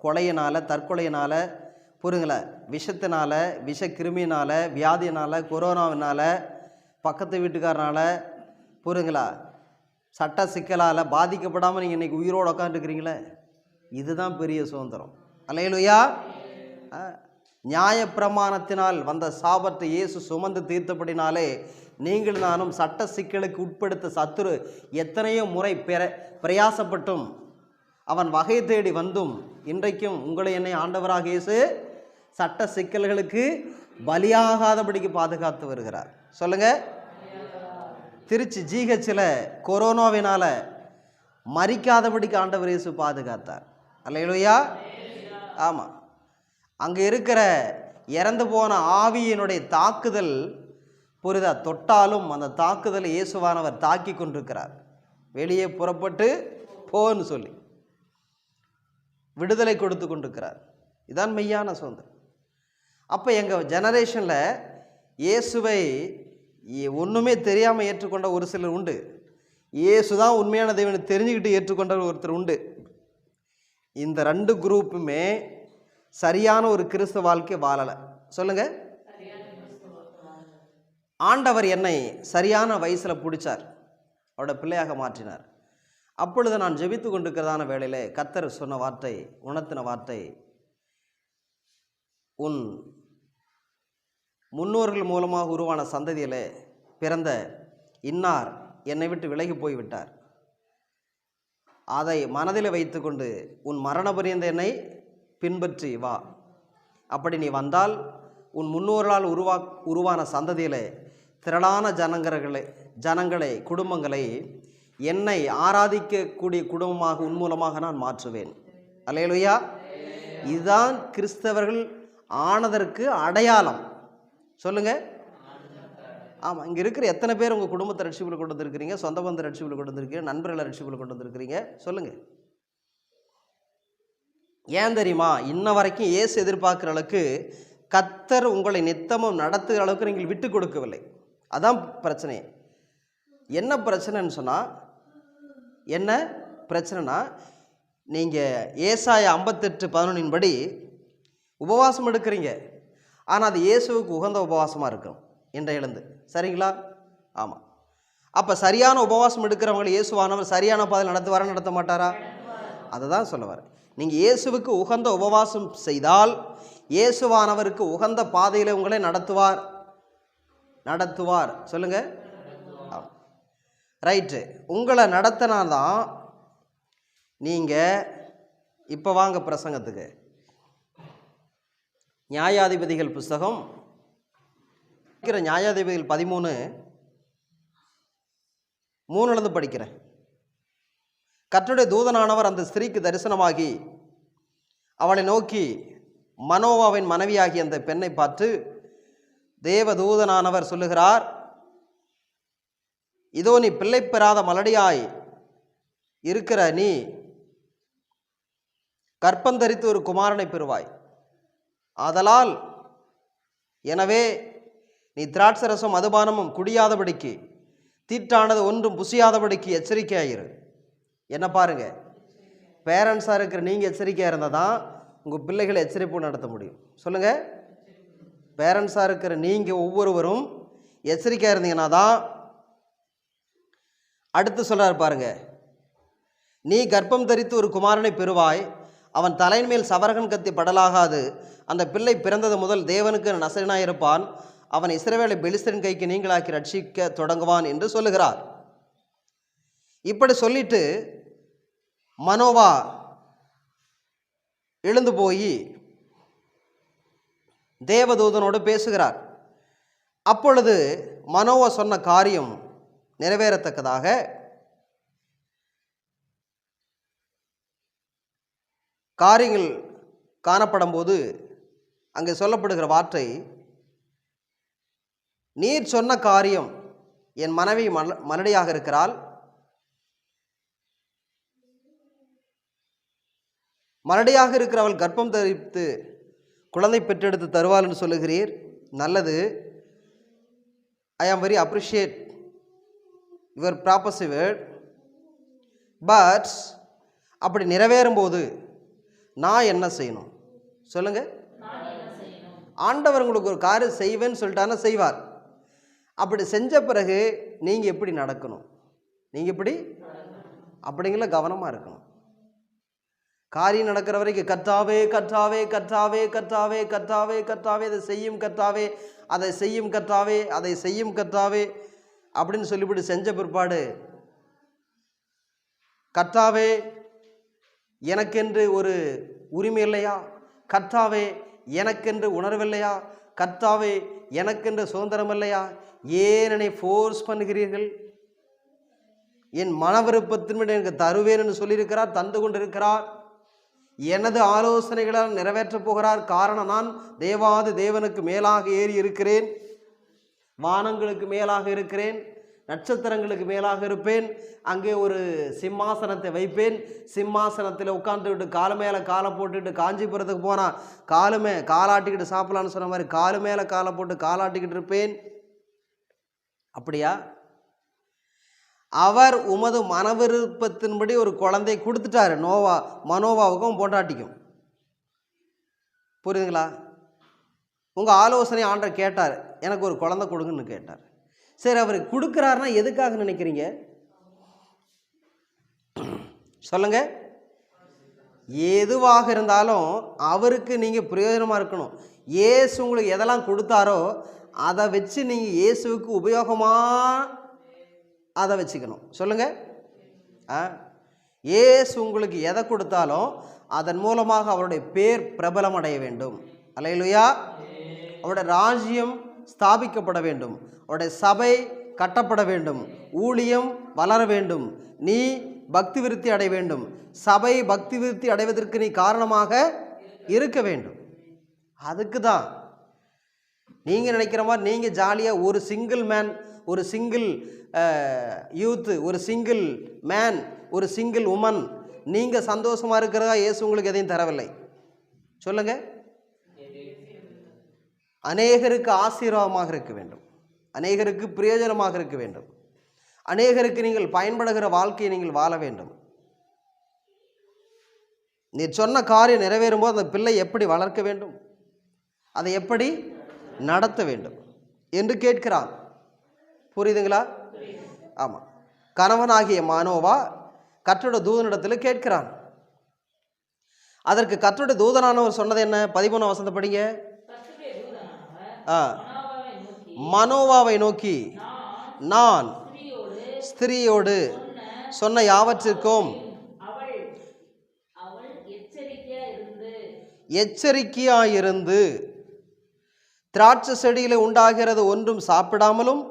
கொலையினால், தற்கொலையினால், புரியுங்களா, விஷத்தினால், விஷக்கிருமியினால், வியாதியினால், கொரோனாவினால், பக்கத்து வீட்டுக்காரனால், புரியுங்களா, சட்ட சிக்கலால் பாதிக்கப்படாமல் நீங்கள் இன்றைக்கி உயிரோடு உட்காந்துருக்கிறீங்களே, இதுதான் பெரிய சுதந்திரம். அல்லேலூயா. நியாயப்பிரமாணத்தினால் வந்த சாபத்தை இயேசு சுமந்து தீர்த்தபடினாலே நீங்கள் நானும் சட்ட சிக்கலுக்கு உட்படுத்த சத்துரு எத்தனையோ முறை பிரயாசப்பட்டும் அவன் வகை தேடி வந்தும் இன்றைக்கும் உங்களை என்னை ஆண்டவராக இயேசு சட்ட சிக்கல்களுக்கு பலியாகாதபடிக்கு பாதுகாத்து வருகிறார். சொல்லுங்க. திருச்சி ஜிஹெச்சில் கொரோனாவினால மரிக்காதபடிக்கு ஆண்டவர் இயேசு பாதுகாத்தார். அல்லேலூயா. ஆமாம். அங்கே இருக்கிற இறந்து போன ஆவியினுடைய தாக்குதல் புரிதா தொட்டாலும் அந்த தாக்குதலை இயேசுவானவர் தாக்கி கொண்டிருக்கிறார். வெளியே புறப்பட்டு போன்னு சொல்லி விடுதலை கொடுத்து கொண்டிருக்கிறார். இதான் மெய்யான சுதந்திரம். அப்போ எங்கள் ஜெனரேஷனில் இயேசுவை ஒன்றுமே தெரியாமல் ஏற்றுக்கொண்ட ஒரு சிலர் உண்டு. இயேசு தான் உண்மையான தேவனை தெரிஞ்சுக்கிட்டு ஏற்றுக்கொண்ட ஒருத்தர் உண்டு. இந்த ரெண்டு குரூப்புமே சரியான ஒரு கிறிஸ்தவ வாழ்க்கை வாழலை. சொல்லுங்க. ஆண்டவர் என்னை சரியான வயசில் பிடிச்சார், அவரோட பிள்ளையாக மாற்றினார். அப்பொழுது நான் ஜெபித்து கொண்டிருக்கிறதான வேளையிலே கர்த்தர் சொன்ன வார்த்தை, உணர்த்தின வார்த்தை, உன் முன்னோர்கள் மூலமாக உருவான சந்ததியிலே பிறந்த இன்னார் என்னை விட்டு விலகி போய்விட்டார். அதை மனதில் வைத்துக்கொண்டு உன் மரண பரியந்த என்னை பின்பற்றி வா. அப்படி நீ வந்தால் உன் முன்னோர்களால் உருவான சந்ததியிலே திரளான ஜனங்களை குடும்பங்களை என்னை ஆராதிக்கக்கூடிய குடும்பமாக உன் மூலமாக நான் மாற்றுவேன். அல்லேலூயா. இதுதான் கிறிஸ்தவர்கள் ஆனதற்கு அடையாளம். சொல்லுங்க. ஆமாம். இங்கே இருக்கிற எத்தனை பேர் உங்கள் குடும்பத்தை ரட்சிப்புல கொண்டு வந்திருக்கிறீங்க, சொந்த பந்த ரட்சிப்புல கொண்டு வந்திருக்கீங்க, நண்பர்களை ரட்சிப்புல கொண்டு வந்திருக்கிறீங்க? சொல்லுங்க. ஏன் தெரியுமா? இன்ன வரைக்கும் இயேசு எதிர்பார்க்குற அளவுக்கு கர்த்தர் உங்களை நித்தமும் நடத்துகிற அளவுக்கு நீங்கள் விட்டு கொடுக்கவில்லை. அதான் பிரச்சனை. என்ன பிரச்சனைன்னு சொன்னால், என்ன பிரச்சனைனா, நீங்கள் ஏசாயா 58:11 படி உபவாசம் எடுக்கிறீங்க, ஆனால் அது இயேசுவுக்கு உகந்த உபவாசமாக இருக்கும் இன்றையிலிருந்து. சரிங்களா? ஆமாம். அப்போ சரியான உபவாசம் எடுக்கிறவங்களை இயேசுவானவர் சரியான பாதையில் நடத்துவாரா, நடத்த மாட்டாரா? அதை தான் சொல்ல வரேன். நீங்கள் இயேசுவுக்கு உகந்த உபவாசம் செய்தால் இயேசுவானவருக்கு உகந்த பாதையில் உங்களை நடத்துவார். சொல்லுங்க. ரைட்டு. உங்களை நடத்தினாதான் நீங்கள் இப்போ வாங்க பிரசங்கத்துக்கு. நியாயாதிபதிகள் புஸ்தகம் நியாயாதிபதிகள் 13:3 படிக்கிறேன். கர்த்தருடைய தூதனானவர் அந்த ஸ்திரீக்கு தரிசனமாகி அவளை நோக்கி, மனோவாவின் மனைவியாகி அந்த பெண்ணை பார்த்து, தேவ தூதனானவர் சொல்லுகிறார், இதோ நீ பிள்ளை பெறாத மலடியாய் இருக்கிற நீ கற்பந்தரித்து ஒரு குமாரனை பெறுவாய். ஆதலால் எனவே நீ திராட்சரசம் மதுபானமும் குடியாதபடிக்கு, தீட்டானது ஒன்றும் புசியாதபடிக்கு எச்சரிக்கையாயிரு. என்ன பாருங்க, பேரண்ட்ஸாக இருக்கிற நீங்கள் எச்சரிக்கையாக இருந்தால் தான் உங்கள் பிள்ளைகளை எச்சரிப்பு நடத்த முடியும். சொல்லுங்கள். பேரண்ட்ஸாக இருக்கிற நீங்கள் ஒவ்வொருவரும் எச்சரிக்கையாக இருந்தீங்கன்னா தான். அடுத்து சொல்கிறார் பாருங்க, நீ கர்ப்பம் தரித்து ஒரு குமாரனை பெறுவாய், அவன் தலையின் மேல் சவரகன் கத்தி படலாகாது, அந்த பிள்ளை பிறந்தது முதல் தேவனுக்கு நசரனாயிருப்பான், அவன் இஸ்ரவேலை பெலிஸ்தரின் கைக்கு நீங்களாக்கி ரட்சிக்க தொடங்குவான் என்று சொல்லுகிறார். இப்படி சொல்லிட்டு மனோவா எழுந்து போய் தேவதூதனோடு பேசுகிறார். அப்பொழுது மனோவா சொன்ன காரியம் நிறைவேறத்தக்கதாக காரியங்கள் காணப்படும் போது அங்கே சொல்லப்படுகிற வார்த்தை, நீர் சொன்ன காரியம், என் மனைவி மலடியாக இருக்கிறாள், மலடியாக இருக்கிறவள் கர்ப்பம் தரித்து குழந்தை பெற்றெடுத்து தருவாள் என்று சொல்லுகிறீர். நல்லது. I am very appreciate your prophecy word. But அப்படி நிறைவேறும் போது நான் என்ன செய்யணும்? சொல்லுங்க. ஆண்டவர் உங்களுக்கு ஒரு காரியம் செய்வேன்னு சொல்லிட்டானா செய்வார். அப்படி செஞ்ச பிறகு நீங்கள் எப்படி நடக்கணும்? நீங்கள் எப்படி அப்படிங்கள கவனமாக இருக்கணும். காரியம் நடக்கிற வரைக்கும் கர்த்தாவே கர்த்தாவே கர்த்தாவே கர்த்தாவே கர்த்தாவே கர்த்தாவே அதை செய்யும் கர்த்தாவே, அதை செய்யும் கர்த்தாவே, அதை செய்யும் கர்த்தாவே அப்படின்னு சொல்லிவிட்டு செஞ்ச பிற்பாடு, கர்த்தாவே எனக்கென்று ஒரு உரிமை இல்லையா? கர்த்தாவே எனக்கென்று உணர்வில்லையா? கர்த்தாவே எனக்கென்று சுதந்திரம் இல்லையா? ஏன் என்னை ஃபோர்ஸ் பண்ணுகிறீர்கள்? என் மன விருப்பத்தின்படி எனக்கு தருவேன் என்று சொல்லியிருக்கிறார், தந்து கொண்டிருக்கிறார். எனது ஆலோசனைகளால் நிறைவேற்றப் போகிறார். காரணம், நான் தேவாதி தேவனுக்கு மேலாக ஏறி இருக்கிறேன், வானங்களுக்கு மேலாக இருக்கிறேன், நட்சத்திரங்களுக்கு மேலாக இருப்பேன். அங்கே ஒரு சிம்மாசனத்தை வைப்பேன். சிம்மாசனத்தில் உட்காந்து விட்டு காலு மேலே காலை போட்டுக்கிட்டு, காஞ்சிபுரத்துக்கு போனால் காலாட்டிக்கிட்டு சாப்பிடலான்னு சொன்ன மாதிரி காலு மேலே காலை போட்டு காலாட்டிக்கிட்டு இருப்பேன். அப்படியா? அவர் உமது மன விருப்பத்தின்படி ஒரு குழந்தை கொடுத்துட்டாரு, மனோவாவுக்கும் பொண்டாட்டிக்கும். புரியுதுங்களா? உங்கள் ஆலோசனை ஆண்டவர் கேட்டார், எனக்கு ஒரு குழந்தை கொடுங்கன்னு கேட்டார். சரி, அவர் கொடுக்குறாருன்னா எதுக்காக நினைக்கிறீங்க? சொல்லுங்க. எதுவாக இருந்தாலும் அவருக்கு நீங்கள் பிரயோஜனமாக இருக்கணும். இயேசு உங்களுக்கு எதெல்லாம் கொடுத்தாரோ அதை வச்சு நீங்கள் இயேசுவுக்கு உபயோகமாக அதை வச்சுக்கணும். சொல்லுங்க. இயேசு உங்களுக்கு எதை கொடுத்தாலும் அதன் மூலமாக அவருடைய பேர் பிரபலம் அடைய வேண்டும். அல்லேலூயா. அவருடைய ராஜ்யம் ஸ்தாபிக்கப்பட வேண்டும், அவருடைய சபை கட்டப்பட வேண்டும், ஊழியம் வளர வேண்டும், நீ பக்தி விருத்தி அடைய வேண்டும், சபை பக்தி விருத்தி அடைவதற்கு நீ காரணமாக இருக்க வேண்டும். அதுக்கு தான் நீங்கள் நினைக்கிற மாதிரி நீங்கள் ஜாலியாக ஒரு சிங்கிள் மேன், ஒரு சிங்கிள் யூத்து, ஒரு சிங்கிள் மேன், ஒரு சிங்கிள் உமன் நீங்கள் சந்தோஷமாக இருக்கிறதா இயேசு உங்களுக்கு எதையும் தரவில்லை. சொல்லுங்க. அநேகருக்கு ஆசீர்வாதமாக இருக்க வேண்டும், அநேகருக்கு பிரயோஜனமாக இருக்க வேண்டும், அநேகருக்கு நீங்கள் பயன்படுகிற வாழ்க்கையை நீங்கள் வாழ வேண்டும். நீ சொன்ன காரியம் நிறைவேறும் போது அந்த பிள்ளை எப்படி வளர்க்க வேண்டும், அதை எப்படி நடத்த வேண்டும் என்று கேட்கிறான். புரியுதுங்களா? ஆமாம். கணவனாகிய மனோவா கர்த்தருடைய தூதனிடத்தில் கேட்கிறான். அதற்கு கர்த்தருடைய தூதனானவர் சொன்னது என்ன? 13 வசனத்தை படிங்க. மனோவாவை நோக்கி, நான் ஸ்திரீயோடு சொன்ன யாவற்றிற்கும் எச்சரிக்கையாயிருந்து திராட்சை செடியிலே உண்டாகிறது ஒன்றும் சாப்பிடாமலும்,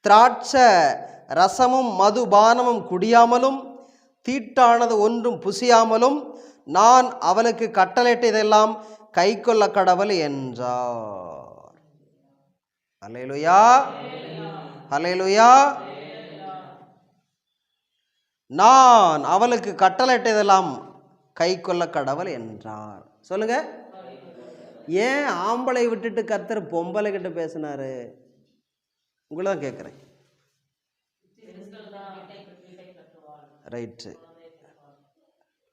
திராட்சை ரசமும் மதுபானமும் குடியாமலும், தீட்டானது ஒன்றும் புசியாமலும் நான் அவளுக்கு கட்டளையிட்டதெல்லாம் கை கொள்ள கடவுள் என்றார். அல்லேலூயா, அல்லேலூயா. நான் அவளுக்கு கட்டளையிட்டதெல்லாம் கை கொள்ள கடவுள் என்றார். சொல்லுங்க. ஏன் ஆம்பளை விட்டுட்டு கர்த்தர் பொம்பளை கிட்ட பேசினாரு? உங்களை தான் கேட்குறேன். ரைட்டு,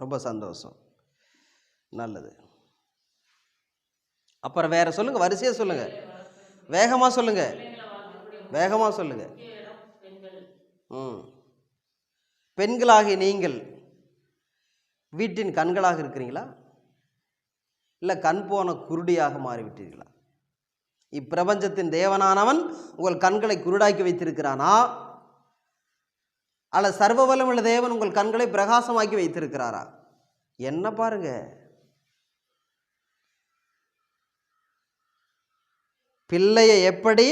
ரொம்ப சந்தோஷம், நல்லது. அப்புறம் வேற சொல்லுங்க, வரிசையா சொல்லுங்க, வேகமாக சொல்லுங்க, வேகமாக சொல்லுங்க. பெண்களாகிய நீங்கள் வீட்டின் கண்களாக இருக்கிறீங்களா, இல்லை கண் போன குருடியாக மாறிவிட்டீர்களா? இப்பிரபஞ்சத்தின் தேவனானவன் உங்கள் கண்களை குருடாக்கி வைத்திருக்கிறானா, அல்ல சர்வவல்லமுள்ள தேவன் உங்கள் கண்களை பிரகாசமாக்கி வைத்திருக்கிறாரா? என்ன பாருங்க. பிள்ளையை எப்படி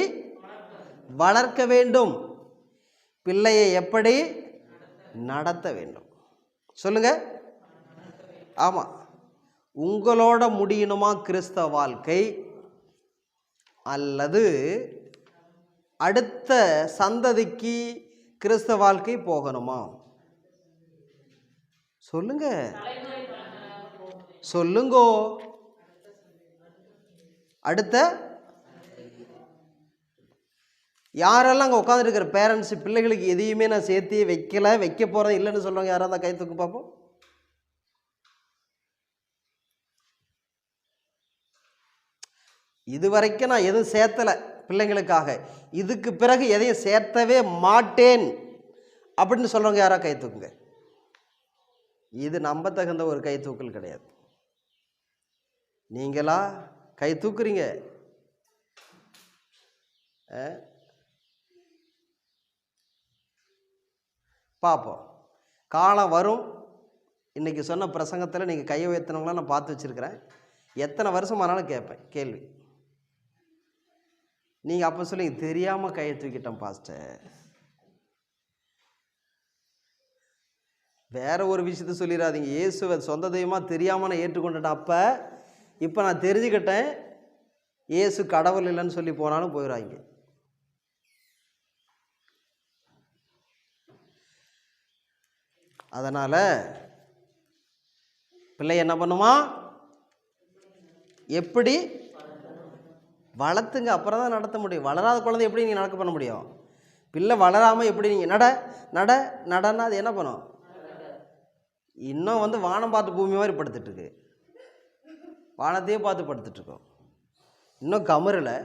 வளர்க்க வேண்டும், பிள்ளையை எப்படி நடத்த வேண்டும்? சொல்லுங்க. ஆமாம். உங்களோட முடியணுமா கிறிஸ்தவ வாழ்க்கை, அல்லது அடுத்த சந்ததிக்கு கிறிஸ்தவ வாழ்க்கை போகணுமா? சொல்லுங்க, சொல்லுங்கோ. அடுத்த யாரெல்லாம் அங்கே உட்காந்துருக்கிற பேரண்ட்ஸ் பிள்ளைகளுக்கு எதையுமே நான் சேர்த்து வைக்க போகிறேன் இல்லைன்னு சொல்கிறவங்க யாராவது கை தூக்கு பார்ப்போம். இதுவரைக்கும் நான் எதுவும் சேர்த்தலை பிள்ளைங்களுக்காக, இதுக்கு பிறகு எதையும் சேர்த்தவே மாட்டேன் அப்படின்னு சொல்கிறவங்க யாராவது கை தூக்குங்க. இது நம்ப தகுந்த ஒரு கை தூக்கல் கிடையாது. நீங்களா கை தூக்குறீங்க? பார்ப்போம், காலம் வரும். இன்றைக்கி சொன்ன பிரசங்கத்தில் நீங்கள் கையை உயர்த்தினவங்களாம் நான் பார்த்து வச்சுருக்கிறேன். எத்தனை வருஷமானாலும் கேட்பேன் கேள்வி. நீங்கள் அப்போ சொல்லி தெரியாமல் கையை தூக்கிட்டேன் பாஸ்டர். வேற ஒரு விஷயத்த சொல்லிடாதீங்க. இயேசுவை சொந்த தெய்வமாக தெரியாமல் நான் ஏற்றுக்கொண்டுட்டேன். அப்போ இப்போ நான் தெரிஞ்சுக்கிட்டேன் இயேசு கடவுள் இல்லைன்னு சொல்லி போனாலும் போயிடுவாங்க. அதனால் பிள்ளை என்ன பண்ணுமா, எப்படி வளர்த்துங்க, அப்புறம் தான் நடத்த முடியும். வளராத குழந்தை எப்படி நீங்கள் நடக்க பண்ண முடியும்? பிள்ளை வளராமல் எப்படி நீங்கள் நடன்னா அது என்ன பண்ணும்? இன்னும் வானம் பார்த்து பூமி மாதிரி படுத்துட்ருக்கு, வானத்தையே பார்த்து படுத்துட்ருக்கோம். இன்னும் கமரலை,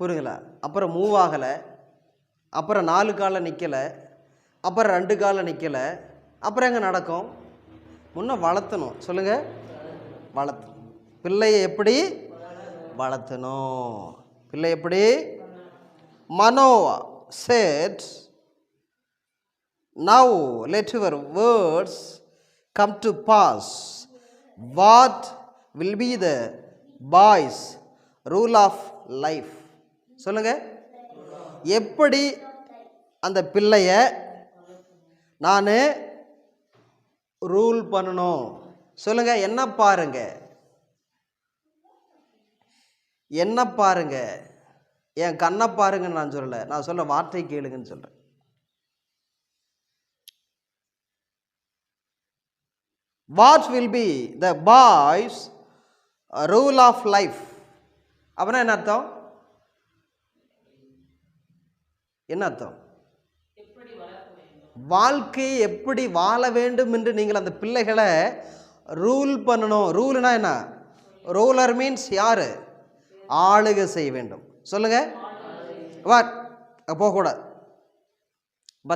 புரியுங்களா? அப்புறம் மூவ் ஆகலை, அப்புறம் 4 காலில் நிற்கலை, அப்புறம் 2 காலில் நிற்கலை, அப்புறம் எங்கே நடக்கும்? முன்ன வளர்த்தணும். சொல்லுங்கள், வளர்த்தணும். பிள்ளையை எப்படி வளர்த்தணும்? பிள்ளை எப்படி? Manoah said, now let your words come to pass. What will be the boy's rule of life? சொல்லுங்க, எப்படி அந்த பிள்ளைய நான் ரூல் பண்ணணும்? சொல்லுங்க, என்ன பாருங்க, என்ன பாருங்க. என் கண்ணை பாருங்கன்னு நான் சொல்லலை, நான் சொல்ல வார்த்தை கேளுங்கன்னு சொல்கிறேன். What will be the boy's rule of life? அப்படின்னா என்ன அர்த்தம்? என்ன அர்த்தம்? வாழ்க்கையை எப்படி வாழ வேண்டும் என்று நீங்கள் அந்த பிள்ளைகளை ரூல் பண்ணணும். ரூல்னா என்ன? ரூலர் மீன்ஸ் யாரு? ஆளுகை செய்ய வேண்டும். சொல்லுங்க, போகக்கூடாது,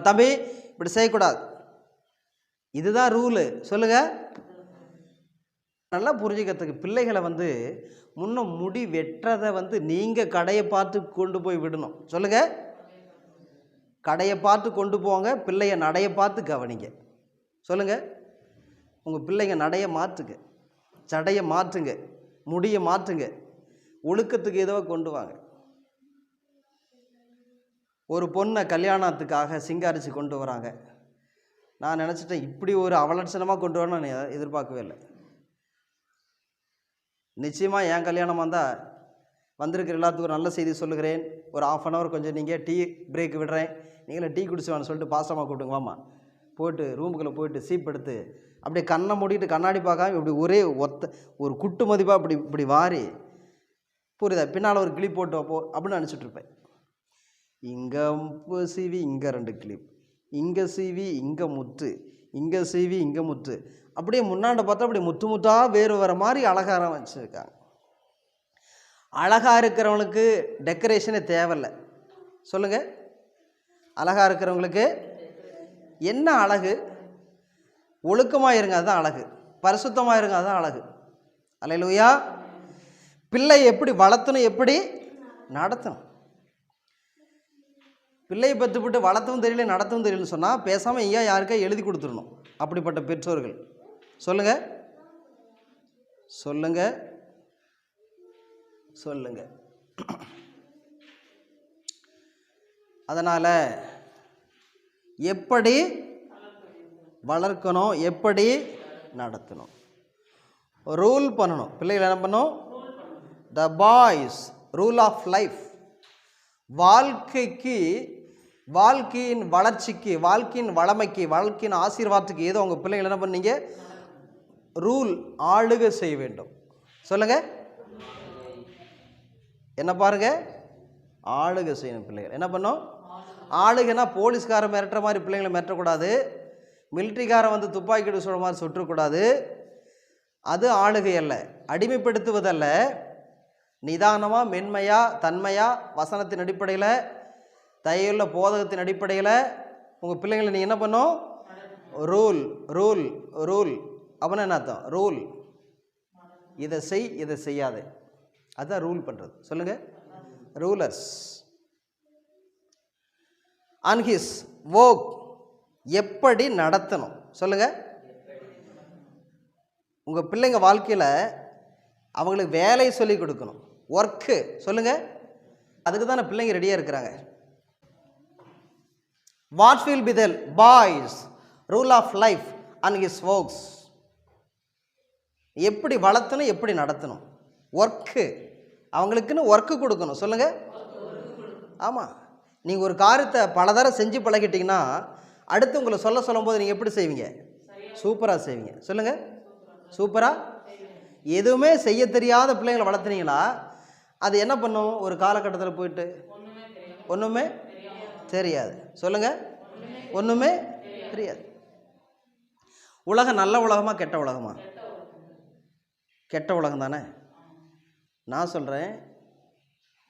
தம்பி இப்படி செய்யக்கூடாது, இதுதான் ரூலு. சொல்லுங்க, நல்லா புரிஞ்சுக்கிறதுக்கு பிள்ளைகளை முன்ன முடி வெட்டுறதை நீங்கள் கடையை பார்த்து கொண்டு போய் விடணும். சொல்லுங்க, கடையை பார்த்து கொண்டு போங்க, பிள்ளைய நடைய பார்த்து கவனிங்க. சொல்லுங்க, உங்கள் பிள்ளைங்க நடைய மாற்றுங்க, சடையை மாற்றுங்க, முடியை மாற்றுங்க, ஒழுக்கத்துக்கு ஏதோ கொண்டு வாங்க. ஒரு பொண்ணை கல்யாணத்துக்காக சிங்காரிச்சு கொண்டு வராங்க. நான் நினச்சிட்டேன் இப்படி ஒரு அவலட்சணமாக கொண்டு வரணும்னு நான் எதிர்பார்க்கவே இல்லை. நிச்சயமாக என் கல்யாணமாக இருந்தால் வந்திருக்கிற எல்லாத்துக்கும் ஒரு நல்ல செய்தி சொல்லுகிறேன். ஒரு 1/2 hour கொஞ்சம் நீங்கள் டீ பிரேக் விடுறேன், நீங்களே டீ குடிச்சுவான்னு சொல்லிட்டு பாசமாக கூப்பிட்டுங்க வாமா. போய்ட்டு ரூமுக்குள்ளே போய்ட்டு சீப் எடுத்து அப்படியே கண்ணை மூடிட்டு கண்ணாடி பார்க்காம இப்படி ஒரே ஒரு குட்டு மதிப்பாக இப்படி இப்படி வாரி, புரியுதா, பின்னால் ஒரு கிளிப் போட்டு வைப்போ அப்படின்னு நினச்சிட்ருப்பேன். இங்கே சீவி இங்கே 2 கிளிப், இங்கே சீவி இங்கே முத்து, இங்கே சீவி இங்கே முத்து, அப்படியே முன்னாண்ட பார்த்தா அப்படி முத்து முத்தாக வேறு வர மாதிரி அழகாக வச்சுருக்காங்க. அழகாக இருக்கிறவங்களுக்கு டெக்கரேஷனே தேவையில்லை. சொல்லுங்கள், அழகாக இருக்கிறவங்களுக்கு என்ன அழகு? ஒழுக்கமாக இருங்க, அதுதான் அழகு. பரிசுத்தமாக இருங்க, அதுதான் அழகு. அல்லேலூயா. பிள்ளை எப்படி வளர்த்தணும், எப்படி நடத்தணும்? பிள்ளையை பெற்றுப்பட்டு வளர்த்தவும் தெரியல நடத்தவும் தெரியலன்னு சொன்னால் பேசாமல் ஐயா யாருக்கா எழுதி கொடுத்துடணும். அப்படிப்பட்ட பெற்றோர்கள். சொல்லுங்க, சொல்லுங்க, சொல்லுங்க. அதனால் எப்படி வளர்க்கணும், எப்படி நடத்தணும், ரூல் பண்ணணும். பிள்ளைகள் என்ன பண்ணணும்? The boys rule of life. வாழ்க்கைக்கு, வாழ்க்கையின் வளர்ச்சிக்கு, வாழ்க்கையின் வளமைக்கு, வாழ்க்கையின் ஆசீர்வாதத்துக்கு ஏதோ உங்கள் பிள்ளைகள் என்ன பண்ணீங்க? ரூல், ஆளுகை செய்ய வேண்டும். சொல்லுங்க, என்ன பாருங்க? ஆளுகை செய்யணும். பிள்ளைகள் என்ன பண்ணும்? ஆளுகைனா போலீஸ்காரன் மிரட்டுற மாதிரி பிள்ளைங்களை மிரட்டக்கூடாது, மிலிட்ரிக்காரன் துப்பாக்கி எடுத்து சொல்கிற மாதிரி சுற்றக்கூடாது. அது ஆளுகை அல்ல, அடிமைப்படுத்துவதல்ல. நிதானமாக, மென்மையாக, தன்மையாக, வசனத்தின் அடிப்படையில், தயவுள்ள போதகத்தின் அடிப்படையில் உங்கள் பிள்ளைங்களை நீங்கள் என்ன பண்ணும்? Rule, rule, rule. அப்படின்னா என்ன அர்த்தம்? ரூல், இதை செய், இதை செய்யாது, அதுதான் ரூல் பண்ணுறது. சொல்லுங்கள், ரூலர்ஸ். அண்ட் ஹிஸ் ஒர்க், எப்படி நடத்தணும். சொல்லுங்கள், உங்கள் பிள்ளைங்க வாழ்க்கையில் அவங்களுக்கு வேலை சொல்லி கொடுக்கணும், ஒர்க்கு சொல்லுங்கள். அதுக்கு தானே பிள்ளைங்க ரெடியாக இருக்கிறாங்க. What will be the boys rule of life and his works? எப்படி வளர்த்தணும், எப்படி நடத்தணும், ஒர்க்கு. அவங்களுக்குன்னு ஒர்க்கு கொடுக்கணும் சொல்லுங்கள். ஆமாம், நீங்கள் ஒரு காரியத்தை பலதரம் செஞ்சு பழகிட்டிங்கன்னா அடுத்து உங்களை சொல்லும் போது நீங்கள் எப்படி செய்வீங்க? சூப்பராக செய்வீங்க சொல்லுங்கள். சூப்பராக. எதுவுமே செய்ய தெரியாத பிள்ளைங்களை வளர்த்துனீங்களா அது என்ன பண்ணும்? ஒரு காலகட்டத்தில் போயிட்டு ஒன்றுமே தெரியாது சொல்லுங்கள். ஒன்றுமே தெரியாது. உலகம் நல்ல உலகமா கெட்ட உலகமா? கெட்ட உலகம் தானே. நான் சொல்கிறேன்,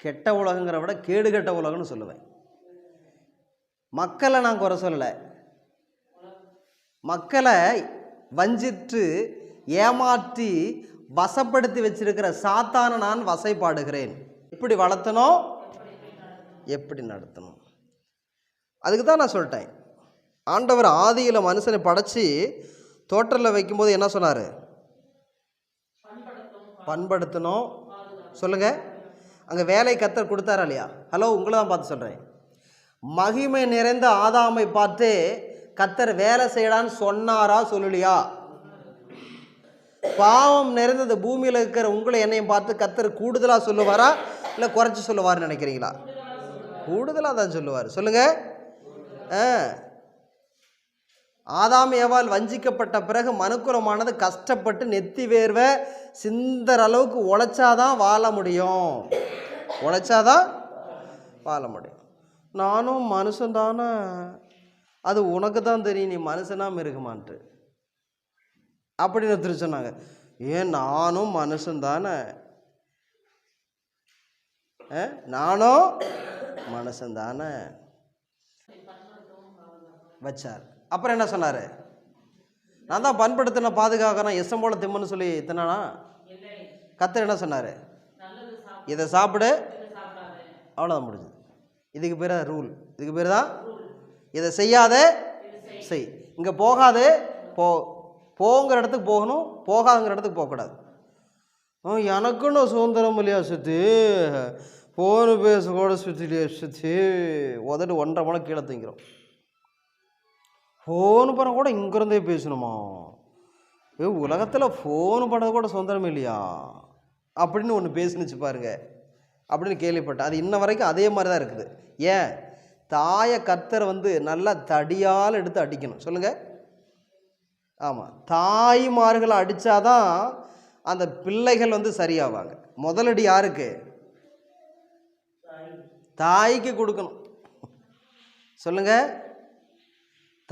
கெட்ட உலகங்கிற விட கேடு கெட்ட உலகம்னு சொல்லுவேன். மக்களை நான் குறை சொல்லலை, மக்களை வஞ்சித்து ஏமாற்றி வசப்படுத்தி வச்சிருக்கிற சாத்தான நான் வசைப்பாடுகிறேன். எப்படி வளர்த்தணும், எப்படி நடத்தணும், அதுக்கு தான் நான் சொல்லிட்டேன். ஆண்டவர் ஆதியில் மனுஷனை படைச்சி தோற்றத்தில் வைக்கும்போது என்ன சொன்னார்? பண்படுத்தணும் சொல்லுங்கள். அங்கே வேலை கர்த்தர் கொடுத்தாரா இல்லையா? ஹலோ, உங்களை தான் பார்த்து சொல்கிறேன். மகிமை நிறைந்த ஆதாமை பார்த்து கர்த்தர் வேலை செய்யலான்னு சொன்னாரா சொல்லலையா? பாவம் நிறைந்தது பூமியில் இருக்கிற உங்களை என்னையும் பார்த்து கர்த்தர் கூடுதலாக சொல்லுவாரா இல்லை குறைச்சி சொல்லுவார்னு நினைக்கிறீங்களா? கூடுதலாக தான் சொல்லுவார் சொல்லுங்கள். ஆதாம் ஏவாள் வஞ்சிக்கப்பட்ட பிறகு மனுக்குலமானது கஷ்டப்பட்டு நெத்தி வேர்வை சிந்தற அளவுக்கு உழைச்சாதான் வாழ முடியும், உழைச்சாதான் வாழ முடியும். நானும் மனுஷன்தானே, அது உனக்கு தான் தெரியும், நீ மனுஷனா மிருகமான்ட்டு அப்படின்னு ஒருத்தர் சொன்னாங்க. ஏன் நானும் மனுஷன்தானே, நானும் மனுஷன்தானே வச்சார். அப்புறம் என்ன சொன்னார்? நான் தான் பண்படுத்தின பாதுகாக்கிறேன் எசம் போல திம்முன்னு சொல்லி தின்னானா? கர்த்தர் என்ன சொன்னார்? இதை சாப்பிடு, அவ்வளோதான் முடிஞ்சது. இதுக்கு பேர் தான் ரூல், இதுக்கு பேர் தான் இதை செய்யாத செய், இங்கே போகாது போங்கிற இடத்துக்கு போகணும், போகாதுங்கிற இடத்துக்கு போகக்கூடாது. எனக்குன்னு சுதந்திரம் இல்லையா சுற்றி போன்னு பேச கூட சுற்றிலையே சுற்றி உதட்டு 1.5 மணி கீழே தூங்கிறோம். ஃபோனு பண்ண கூட இங்கிருந்தே பேசணுமா? உலகத்தில் ஃபோனு பண்ணது கூட சுதந்திரம் இல்லையா அப்படின்னு ஒன்று பேசுனுச்சு பாருங்க அப்படின்னு கேள்விப்பட்டேன். அது இன்ன வரைக்கும் அதே மாதிரி தான் இருக்குது. ஏன்? தாயை கர்த்தர் நல்லா தடியால் எடுத்து அடிக்கணும் சொல்லுங்கள். ஆமாம், தாய்மார்களை அடித்தாதான் அந்த பிள்ளைகள் சரியாவாங்க. முதலடி யாருக்கு? தாய்க்கு கொடுக்கணும் சொல்லுங்க.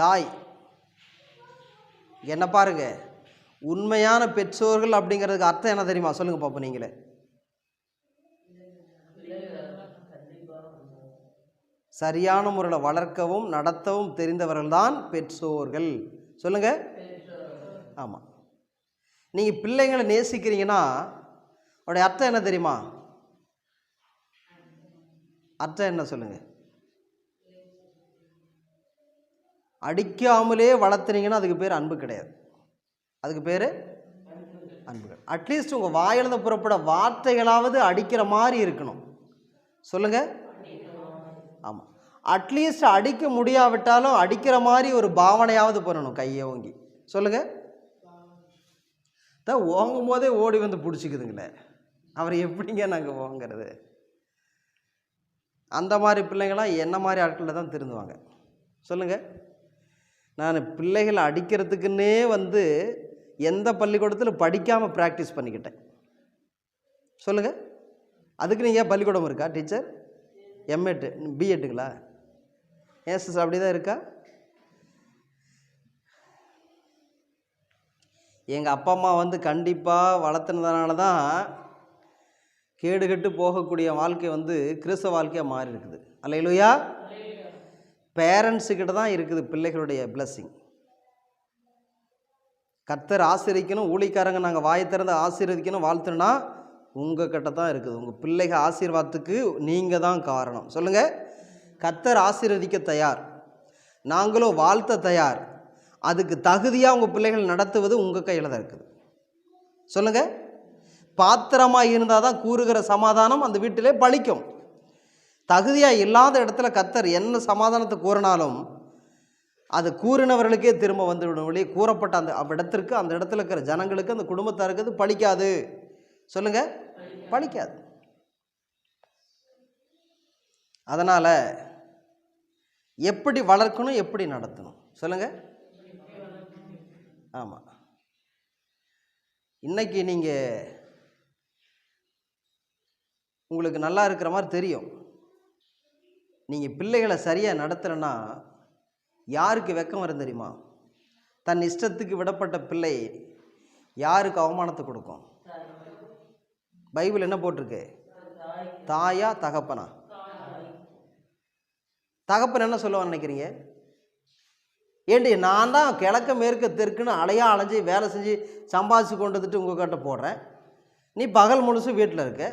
தாய் என்ன பாருங்க, உண்மையான பெற்றோர்கள் அப்படிங்கிறதுக்கு அர்த்தம் என்ன தெரியுமா? சொல்லுங்க பாப்போம் நீங்களே. சரியான முறையில் வளர்க்கவும் நடத்தவும் தெரிந்தவர்கள் தான் பெற்றோர்கள் சொல்லுங்க. ஆமாம், நீங்கள் பிள்ளைங்களை நேசிக்கிறீங்கன்னா அவருடைய அர்த்தம் என்ன தெரியுமா? அர்த்தம் என்ன சொல்லுங்க? அடிக்காமலே வளர்த்துனீங்கன்னா அதுக்கு பேர் அன்பு கிடையாது, அதுக்கு பேர் அன்பு. அட்லீஸ்ட் உங்கள் வாயிலிருந்து புறப்பட வார்த்தைகளாவது அடிக்கிற மாதிரி இருக்கணும் சொல்லுங்க. ஆமாம், அட்லீஸ்ட் அடிக்க முடியாவிட்டாலும் அடிக்கிற மாதிரி ஒரு பாவனையாவது பண்ணணும், கையை ஓங்கி சொல்லுங்க. தான் ஓங்கும் போதே ஓடி பிடிச்சிக்குதுங்களே, அவர் எப்படிங்க நாங்கள் ஓங்கிறது? அந்த மாதிரி பிள்ளைங்களாம் என்ன மாதிரி ஆட்களில் தான் திருந்துவாங்க சொல்லுங்கள். நான் பிள்ளைகளை அடிக்கிறதுக்குன்னே எந்த பள்ளிக்கூடத்தில் படிக்காமல் ப்ராக்டிஸ் பண்ணிக்கிட்டேன் சொல்லுங்கள். அதுக்கு நீங்கள் ஏன் பள்ளிக்கூடம் இருக்கா? Teacher MEd பிஎட்டுங்களா? ஏசஸ் அப்படி தான் இருக்கா? எங்கள் அப்பா அம்மா கண்டிப்பாக வளர்த்துனதுனால தான் கேடுகட்டு போகக்கூடிய வாழ்க்கை கிறிஸ்தவ வாழ்க்கையாக மாறி இருக்குது. அல்லேலூயா. பேரண்ட்ஸுக்கிட்ட தான் இருக்குது பிள்ளைகளுடைய பிளஸ்ஸிங். கர்த்தர் ஆசீர்வதிக்கணும், ஊழியக்காரங்க நாங்கள் வாயை திறந்து ஆசீர்வதிக்கணும் வாழ்த்துனா உங்கள் கிட்ட தான் இருக்குது. உங்கள் பிள்ளைகள் ஆசீர்வாதத்துக்கு நீங்கள் தான் காரணம் சொல்லுங்கள். கர்த்தர் ஆசீர்வதிக்க தயார், நாங்களும் வாழ்த்த தயார். அதுக்கு தகுதியாக உங்கள் பிள்ளைகள் நடத்துவது உங்கள் கையில் தான் இருக்குது சொல்லுங்கள். பாத்திரமாக இருந்தால் தான் கூறுகிற சமாதானம் அந்த வீட்டிலே பலிக்கும். தகுதியாக இல்லாத இடத்துல கர்த்தர் என்ன சமாதானத்தை கூறினாலும் அது கூறினவர்களுக்கே திரும்ப வந்துவிடும். வெளியே கூறப்பட்ட அந்த இடத்திற்கு, அந்த இடத்துல இருக்கிற ஜனங்களுக்கு, அந்த குடும்பத்தாருக்கு அது பலிக்காது. சொல்லுங்க, பலிக்காது. அதனால் எப்படி வளர்க்கணும், எப்படி நடத்தணும் சொல்லுங்க. ஆமாம், இன்னைக்கு நீங்கள் உங்களுக்கு நல்லா இருக்கிற மாதிரி தெரியும். நீங்கள் பிள்ளைகளை சரியாக நடத்துகிறேன்னா யாருக்கு வெக்கம் வரும் தெரியுமா? தன் இஷ்டத்துக்கு விடப்பட்ட பிள்ளை யாருக்கு அவமானத்தை கொடுக்கும்? பைபிள் என்ன போட்டிருக்கு? தாயா தகப்பனா? தகப்பன் என்ன சொல்லுவான்னு நினைக்கிறீங்க? ஏண்டி நான் தான் கிழக்க மேற்க தெற்குன்னு அலைஞ்சு வேலை செஞ்சு சம்பாதிச்சு கொண்டு வந்துட்டு உங்கள்கிட்ட போடுறேன், நீ பகல் முழுசும் வீட்டில் இருக்க,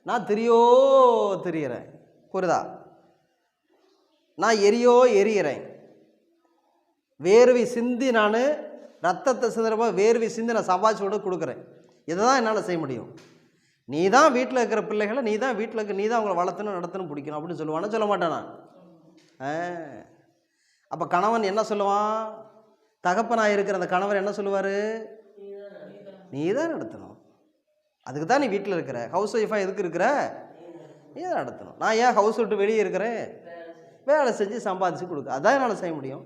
நான் திரியிறேன். புரியுதா? நான் எரியிறேன், வேர்வை சிந்தி, நான் ரத்தத்தை சிந்துறப்ப வேர்வை சிந்தி நான் சம்பாதிச்சு கூட கொடுக்குறேன். இதை தான் என்னால் செய்ய முடியும். நீ தான் வீட்டில் இருக்கிற பிள்ளைகளை நீ தான் வீட்டில் இருக்க, நீ தான் அவங்கள வளர்த்தணும் நடத்தணும் பிடிக்கணும் அப்படின்னு சொல்லுவான்னு சொல்ல மாட்டேன் நான். அப்போ கணவன் என்ன சொல்லுவான்? தகப்பனாக இருக்கிற அந்த கணவர் என்ன சொல்லுவார்? நீ தான் நடத்தணும், அதுக்கு தான் நீ வீட்டில் இருக்கிற, ஹவுஸ் ஒய்ஃபாக எதுக்கு இருக்கிற, நீ தான் நடத்தணும். நான் ஏன் ஹவுஸ் விட்டு வெளியே இருக்கிறேன்? வேலை செஞ்சு சம்பாதிச்சு கொடுக்க, அதான் என்னால் செய்ய முடியும்.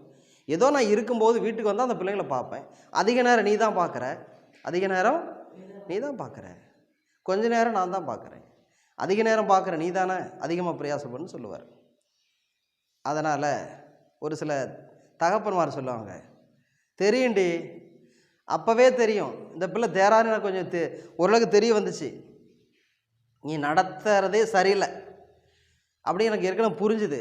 ஏதோ நான் இருக்கும்போது வீட்டுக்கு வந்தால் அந்த பிள்ளைங்களை பார்ப்பேன். அதிக நேரம் நீ தான் பார்க்குற, அதிக நேரம் நீ தான் பார்க்குற, கொஞ்ச நேரம் நான் தான் பார்க்குறேன், அதிக நேரம் பார்க்குற நீ தானே அதிகமாக பிரயாசப்படுன்னு சொல்லுவார். அதனால் ஒரு சில தகப்பன்மார் சொல்லுவாங்க, தெரியும்டி, அப்போவே தெரியும் இந்த பிள்ளை தேரான்னு எனக்கு கொஞ்சம் ஓரளவுக்கு தெரிய வந்துச்சு, நீ நடத்துறதே சரியில்லை அப்படி எனக்கு ஏற்கனவே புரிஞ்சுது,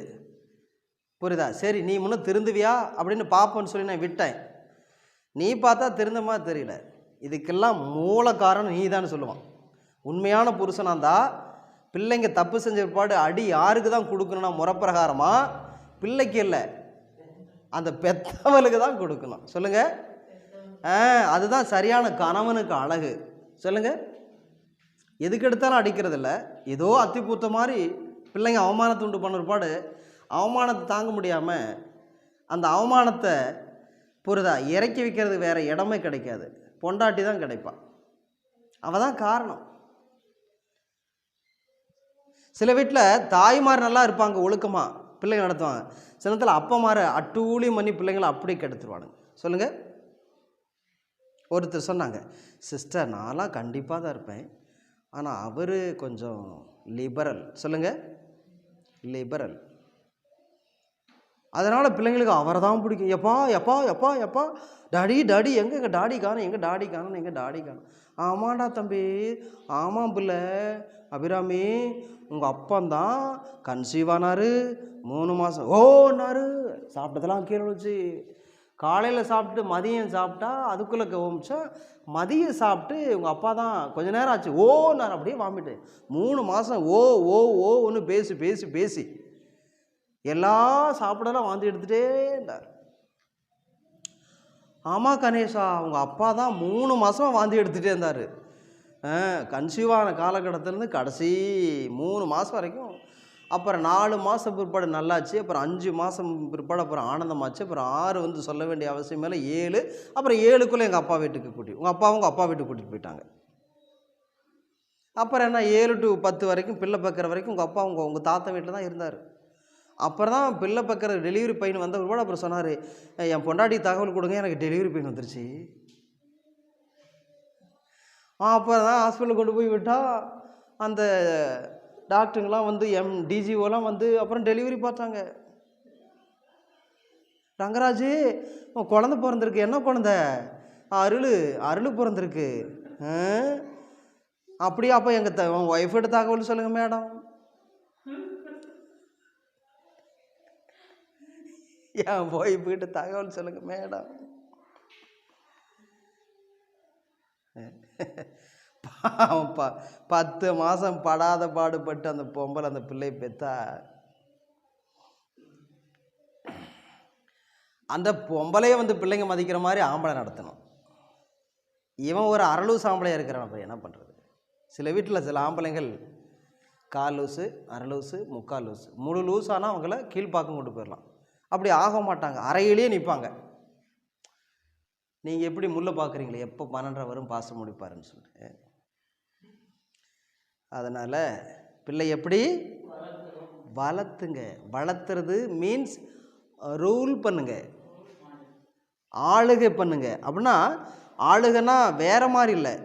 புரியுதா? சரி நீ முன்ன திருந்துவியா அப்படின்னு பார்ப்போன்னு சொல்லி நான் விட்டேன். நீ பார்த்தா திருந்த மாதிரி தெரியல, இதுக்கெல்லாம் மூல காரணம் நீ தான் சொல்லுவான். உண்மையான புருஷனாக இருந்தால் பிள்ளைங்க தப்பு செஞ்ச பிற்பாடு அடி யாருக்கு தான் கொடுக்கணும்னா முறப்பிரகாரமா பிள்ளைக்கு இல்லை, அந்த பெத்தவளுக்கு தான் கொடுக்கணும். சொல்லுங்க, அதுதான் சரியான கணவனுக்கு அழகு. சொல்லுங்க, எதுக்கு எடுத்தாலும் அடிக்கிறது இல்லை, ஏதோ அத்திப்பூத்த மாதிரி பிள்ளைங்க அவமானத்தை உண்டு பண்ண பிற்பாடு அவமானத்தை தாங்க முடியாமல் அந்த அவமானத்தை புரிதா இறக்கி வைக்கிறது வேறு இடமே கிடைக்காது, பொண்டாட்டி தான் கிடைப்பான், அவள் தான் காரணம். சில வீட்டில் தாய்மார் நல்லா இருப்பாங்க, ஒழுக்கமாக பிள்ளைங்க நடத்துவாங்க. சில நேரத்தில் அப்பமார அட்டூழியம் பண்ணி பிள்ளைங்களை அப்படி கெடுத்துருவானுங்க. சொல்லுங்கள், ஒருத்தர் சொன்னாங்க, சிஸ்டர் நான்லாம் கண்டிப்பாக தான் இருப்பேன், ஆனால் அவர் கொஞ்சம் லிபரல். சொல்லுங்கள், லிபரல், அதனால் பிள்ளைங்களுக்கு அவரை தான் பிடிக்கும். எப்பா எப்பா எப்பா எப்பா டாடி டாடி, எங்கள் டாடி காணும், எங்கள் டாடி காணும், எங்கள் டாடி காணும். ஆமாண்டா தம்பி, ஆமாம் பிள்ளை அபிராமி, உங்கள் அப்பந்தான் கன்சீவ் ஆனார், 3 மாதம் ஓன்னாரு, சாப்பிட்டதெல்லாம் கீழே வச்சு, காலையில் சாப்பிட்டு மதியம் சாப்பிட்டா அதுக்குள்ளே கவனிச்சா, மதியம் சாப்பிட்டு உங்கள் அப்பா தான் கொஞ்ச நேரம் ஆச்சு ஓன்னார், அப்படியே வாமிட்டு 3 மாதம் ஓ ஓ ஓ ஒன்று பேசி பேசி பேசி எல்லாம் சாப்பிடலாம் வாந்தி எடுத்துகிட்டே இருந்தார். ஆமாம் கணேஷா, உங்கள் அப்பா தான் 3 மாதமாக வாந்தி எடுத்துகிட்டே இருந்தார். கன்சீவான காலகட்டத்திலேருந்து கடைசி 3 மாதம் வரைக்கும், அப்புறம் 4 மாதம் பிற்பாடு நல்லாச்சு, அப்புறம் 5 மாதம் பிற்பாடு அப்புறம் ஆனந்தமாச்சு, அப்புறம் 6 வந்து சொல்ல வேண்டிய அவசியம் மேலே 7, அப்புறம் 7க்குள்ளே எங்கள் அப்பா வீட்டுக்கு உங்கள் அப்பா வீட்டுக்கு கூட்டிகிட்டு போயிட்டாங்க. அப்புறம் என்ன 7 to 10 வரைக்கும் பிள்ளை பக்கிற வரைக்கும் உங்கள் அப்பா உங்கள் தாத்தா வீட்டில் தான் இருந்தார். அப்புறம் தான் பிள்ளை பக்கிற டெலிவரி பெயின் வந்த பிற்பாடு அப்புறம் சொன்னார், என் பொண்டாட்டி தகவல் கொடுங்க, எனக்கு டெலிவரி பெயின் வந்துருச்சு. அப்புறம் தான் ஹாஸ்பிட்டலுக்கு கொண்டு போய் விட்டால் அந்த டாக்டருங்கெலாம் வந்து டிஜிஓலாம் வந்து அப்புறம் டெலிவரி பார்த்தாங்க. ரங்கராஜு குழந்த பிறந்திருக்கு, என்ன குழந்த? அருள் பிறந்திருக்கு. அப்படியே அப்போ எங்கள் ஒய்ஃபோட தகவல் சொல்லுங்கள் மேடம். என் ஒய்ஃப்கிட்ட தகவல் சொல்லுங்கள் மேடம். 10 மாதம் படாத பாடுபட்டு அந்த பொம்பளை அந்த பிள்ளை பெற்றா, அந்த பொம்பளையே வந்து பிள்ளைங்க மதிக்கிற மாதிரி ஆம்பளை நடத்தணும். இவன் ஒரு அரளு சாம்பளையாக இருக்கிறான், அப்போ என்ன பண்ணுறது? சில வீட்டில் சில ஆம்பளைங்கள் 1/4 லூஸு, அரை லூஸு, 3/4 லூஸு, முழு லூஸ் ஆனால் அவங்கள கீழ்ப்பாக்கம் கொண்டு போயிடலாம். அப்படி ஆக மாட்டாங்க, அறையிலேயே நிற்பாங்க. நீங்கள் எப்படி முல்லை பார்க்குறீங்களே, எப்போ 12 வரும் பாசம் முடிப்பாருன்னு சொல்லிட்டு. அதனால் பிள்ளை எப்படி வளர்த்துங்க. வளர்த்துறது மீன்ஸ் ரூல் பண்ணுங்க, ஆளுகை பண்ணுங்க. அப்படின்னா ஆளுகைனா வேற மாதிரி இல்லை,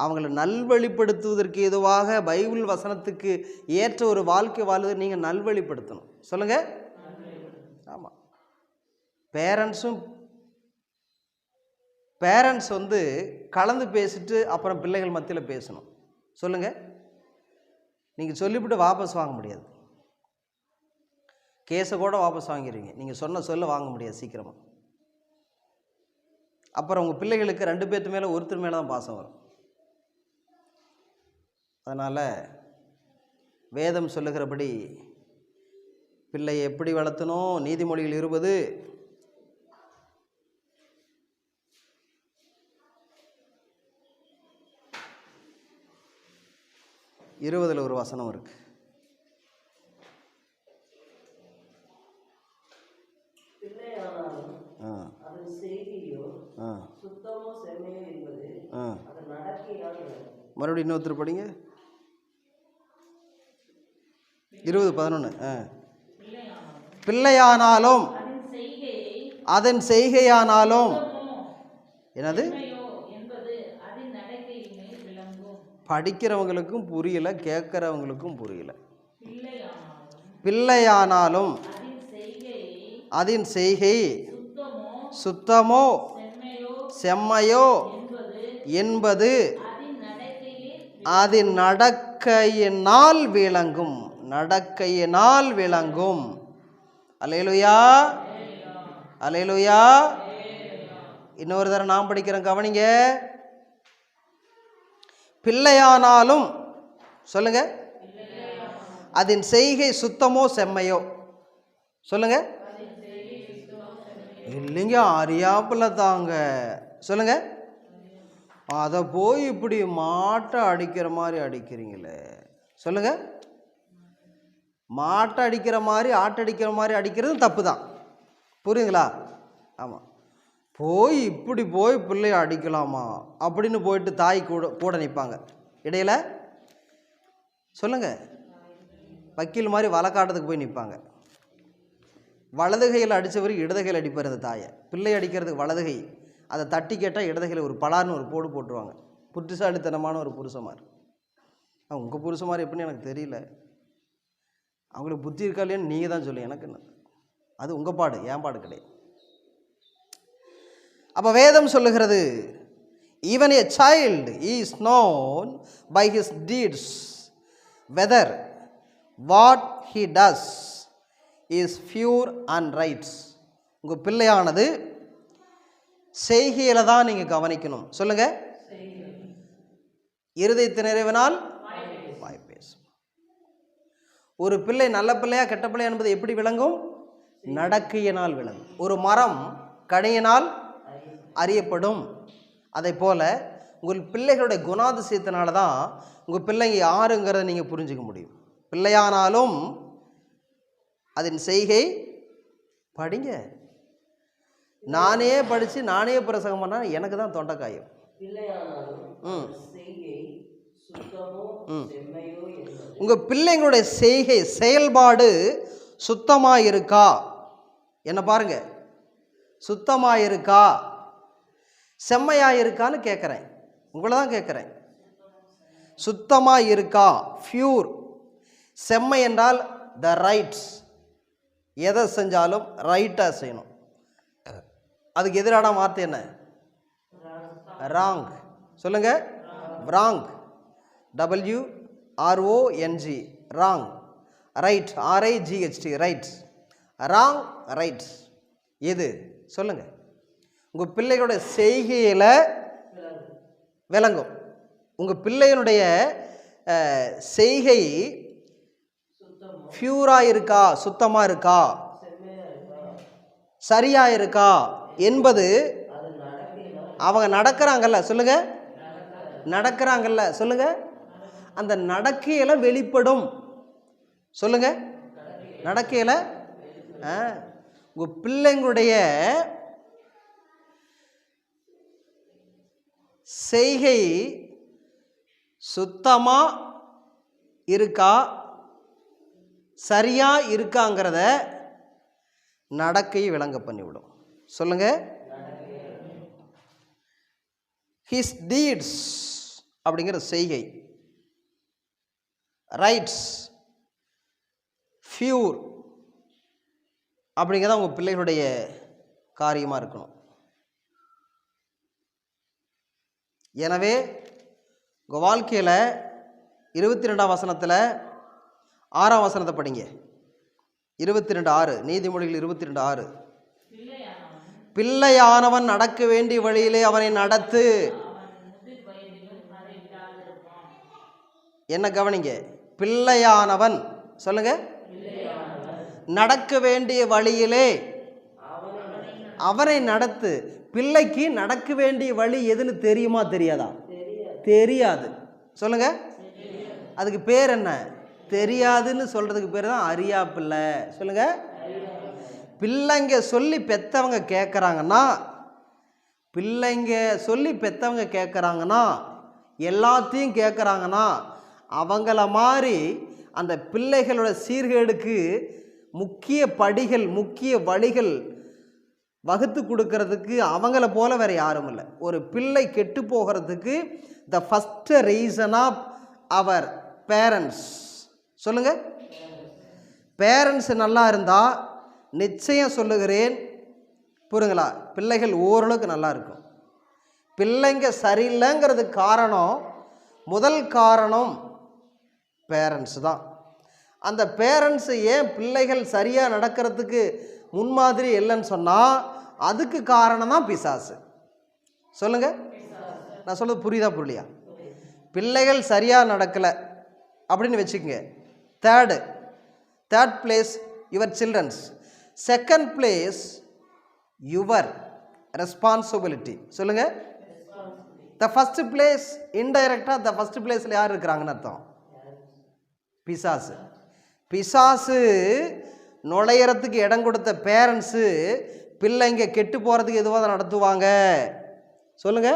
அவங்கள நல்வழிப்படுத்துவதற்கு ஏதுவாக பைபிள் வசனத்துக்கு ஏற்ற ஒரு வாழ்க்கை வாழ்வதை நீங்கள் நல்வழிப்படுத்தணும். சொல்லுங்க. ஆமாம். பேரண்ட்ஸ் வந்து கலந்து பேசிட்டு அப்புறம் பிள்ளைகள் மத்தியில் பேசணும். சொல்லுங்க. நீங்கள் சொல்லிவிட்டு வாபஸ் வாங்க முடியாது. கேஸை கூட வாபஸ் வாங்கிடுவீங்க, நீங்கள் சொல்ல வாங்க முடியாது சீக்கிரமாக. அப்புறம் உங்கள் பிள்ளைகளுக்கு 2 பேர்த்து மேலே ஒருத்தர் மேலே தான் பாசம் வரும். அதனால் வேதம் சொல்லுகிறபடி பிள்ளையை எப்படி வளர்த்தணும்? நீதிமொழிகள் 20:20 ஒரு வசனம் இருக்கு. மறுபடியும் இன்னொருத்தர் படிங்க. 20:11. பிள்ளையானாலும் அதன் செய்கையானாலும் என்னது? படிக்கிறவங்களுக்கும் புரியல, கேட்கிறவங்களுக்கும் புரியல. பிள்ளையானாலும் அதன் செய்கை சுத்தமோ செம்மையோ என்பது அதன் நடக்கையினால் விளங்கும். நடக்கையினால் விளங்கும். அல்லேலூயா, அல்லேலூயா. இன்னொரு தடவை நான் படிக்கிறேன், கவனிங்க. பிள்ளையானாலும் சொல்லுங்க, அதன் செய்கை சுத்தமோ செம்மையோ. சொல்லுங்க. இல்லைங்க, அறியாப்புல தாங்க. சொல்லுங்க. அதை போய் இப்படி மாட்டை அடிக்கிற மாதிரி அடிக்கிறீங்களே. சொல்லுங்க. மாட்டை அடிக்கிற மாதிரி ஆட்டடிக்கிற மாதிரி அடிக்கிறது தப்பு தான், புரியுங்களா? ஆமாம். இப்படி போய் பிள்ளைய அடிக்கலாமா அப்படின்னு போயிட்டு தாய் கூட நிற்பாங்க இடையில. சொல்லுங்க. வக்கீல் மாதிரி வழக்காட்டத்துக்கு போய் நிற்பாங்க. வலதுகையில் அடித்தவர் இடதுகையில் அடிப்பார் அந்த தாயை. பிள்ளை அடிக்கிறதுக்கு வலதுகை, அதை தட்டி கேட்டால் இடதுகையில் ஒரு பலார்னு ஒரு போட்டுருவாங்க. புத்திசாலித்தனமான ஒரு புருஷமார். உங்கள் புருஷமார் எப்படின்னு எனக்கு தெரியல, அவங்களுக்கு புத்தி இருக்கா இல்லையான்னு நீங்கள் தான் சொல்லு, எனக்கு என்ன, அது உங்கள் பாடு, என் பாடு கிடையாது. அப்போ வேதம் சொல்லுகிறது, even a child is known by his deeds whether what he does is pure and right. உங்கள் பிள்ளையானது செய்கையில் தான் நீங்கள் கவனிக்கணும். சொல்லுங்க. இருதயத்து நிறைவினால் வாய் பேசும். ஒரு பிள்ளை நல்ல பிள்ளையா கெட்ட பிள்ளையா என்பது எப்படி விளங்கும்? நடக்கையினால் விளங்கும். ஒரு மரம் கனியினால் அறியப்படும். அதை போல உங்கள் பிள்ளைகளுடைய குணாதிசயத்தினால தான் உங்கள் பிள்ளைங்க யாருங்கிறத நீங்கள் புரிஞ்சுக்க முடியும். பிள்ளையானாலும் அதன் செய்கை படிங்க. நானே படித்து நானே பிரசங்கம் பண்ணால் எனக்கு தான் தொண்டைக்காயும். உங்கள் பிள்ளைங்களுடைய செய்கை செயல்பாடு சுத்தமாக இருக்கா என்ன பாருங்க. சுத்தமாக இருக்கா செம்மையாக இருக்கான்னு கேட்குறேன், உங்களை தான் கேட்குறேன். சுத்தமாக இருக்கா, பியூர். செம்மை என்றால் த ரைட்ஸ். எதை செஞ்சாலும் ரைட்டாக செய்யணும். அதுக்கு எதிரான வார்த்தை என்ன? ராங். சொல்லுங்க. Wrong. WRONG. Wrong. Right. RIGHT. Right. Wrong, right. எது? சொல்லுங்க. உங்கள் பிள்ளைகளுடைய செய்கையில் விளங்கும். உங்கள் பிள்ளைகளுடைய செய்கை பியூராக இருக்கா, சுத்தமாக இருக்கா, சரியாக இருக்கா என்பது அவங்க நடக்கிறாங்கல்ல. சொல்லுங்க. நடக்கிறாங்கல்ல. சொல்லுங்க. அந்த நடக்கையில வெளிப்படும். சொல்லுங்க, நடக்கையில உங்க பிள்ளைங்களுடைய செய்கை சுத்தமா இருக்கா, சரியா இருக்காங்கிறத நடக்கை விளங்க பண்ணிவிடும். சொல்லுங்க, ஹிஸ் டீட்ஸ் அப்படிங்கிற செய்கை, ரைட்ஸ், ஃபியூர் அப்படிங்கிறத உங்கள் பிள்ளைகளுடைய காரியமாக இருக்கணும். எனவே உங்கள் வாழ்க்கையில் 22ஆம் வசனத்தில் 6ஆம் வசனத்தை படிங்க. 22:6 நீதிமொழிகள் 22:6 பிள்ளையானவன் நடக்க வேண்டிய வழியிலே அவனை நடத்து. என்ன கவனிங்க, பிள்ளையானவன் சொல்லுங்க, நடக்க வேண்டிய வழியிலே அவனை நடத்து. பிள்ளைக்கு நடக்க வேண்டிய வழி எதுன்னு தெரியுமா தெரியாதா? தெரியாது. சொல்லுங்க, அதுக்கு பேர் என்ன? தெரியாதுன்னு சொல்றதுக்கு பேர் தான் அறியா பிள்ளை. சொல்லுங்க, பிள்ளைங்க சொல்லி பெத்தவங்க கேட்குறாங்கன்னா, பிள்ளைங்க சொல்லி பெத்தவங்க கேட்குறாங்கன்னா, எல்லாத்தையும் கேட்குறாங்கன்னா, அவங்கள மாதிரி அந்த பிள்ளைகளோட சீர்கேடுக்கு முக்கிய படிகள், முக்கிய வழிகள் வகுத்து கொடுக்கறதுக்கு அவங்கள போல வேற யாரும் இல்லை. ஒரு பிள்ளை கெட்டு போகிறதுக்கு the first reason of our parents. சொல்லுங்க, பேரண்ட்ஸ் நல்லா இருந்தா நிச்சயம் சொல்லுகிறேன், புரியுங்களா, பிள்ளைகள் ஓரளவுக்கு நல்லா இருக்கும். பிள்ளைங்க சரியில்லைங்கிறதுக்கு காரணம், முதல் காரணம் பேரண்ட்ஸ் தான். அந்த பேரண்ட்ஸ் ஏன் பிள்ளைகள் சரியாக நடக்கிறதுக்கு முன்மாதிரி இல்லைன்னு சொன்னால் அதுக்கு காரணம் தான் பிசாசு. சொல்லுங்க, நான் சொல்றது புரியுதா புரியலையா? பிள்ளைகள் சரியாக நடக்கலை அப்படின்னு வச்சுக்கோங்க, third place your childrens, second place your responsibility. சொல்லுங்க, த ஃபர்ஸ்ட் பிளேஸ் இன்டைரக்டாக த ஃபர்ஸ்ட் பிளேஸில் யார் இருக்கிறாங்கன்னு அர்த்தம்? பிசாசு. பிசாசு நுழையிறதுக்கு இடம் கொடுத்த பேரண்ட்ஸு பிள்ளைங்க கெட்டு போகிறதுக்கு எதுவாக நடத்துவாங்க. சொல்லுங்க,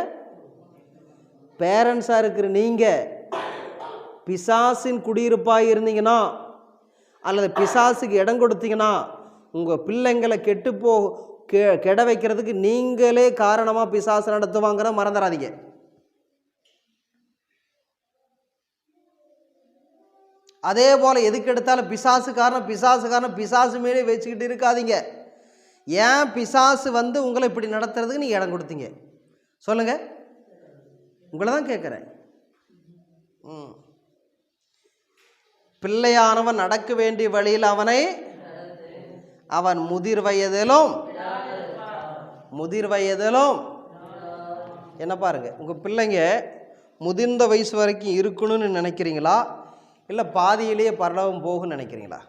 பேரண்ட்ஸாக இருக்கிற நீங்கள் பிசாசின் குடியிருப்பாக இருந்தீங்கன்னா அல்லது பிசாசுக்கு இடம் கொடுத்தீங்கன்னா உங்கள் பிள்ளைங்களை கெட வைக்கிறதுக்கு நீங்களே காரணமாக பிசாசு நடத்துவாங்கிற மறந்துடாதீங்க. அதே போல் எதுக்கு எடுத்தாலும் பிசாசு மேலே வச்சுக்கிட்டு இருக்காதீங்க. ஏன் பிசாசு உங்களை இப்படி நடத்துறதுக்கு நீங்கள் இடம் கொடுத்தீங்க? சொல்லுங்க, உங்களை தான் கேட்குறேன். பிள்ளையானவன் நடக்க வேண்டிய வழியில் அவன் முதிர் வயதிலும் என்ன பாருங்க, உங்கள் பிள்ளைங்க முதிர்ந்த வயசு வரைக்கும் இருக்கணும்னு நினைக்கிறீங்களா, இல்லை பாதியிலேயே பரலோகம் போகுன்னு நினைக்கிறீங்களா?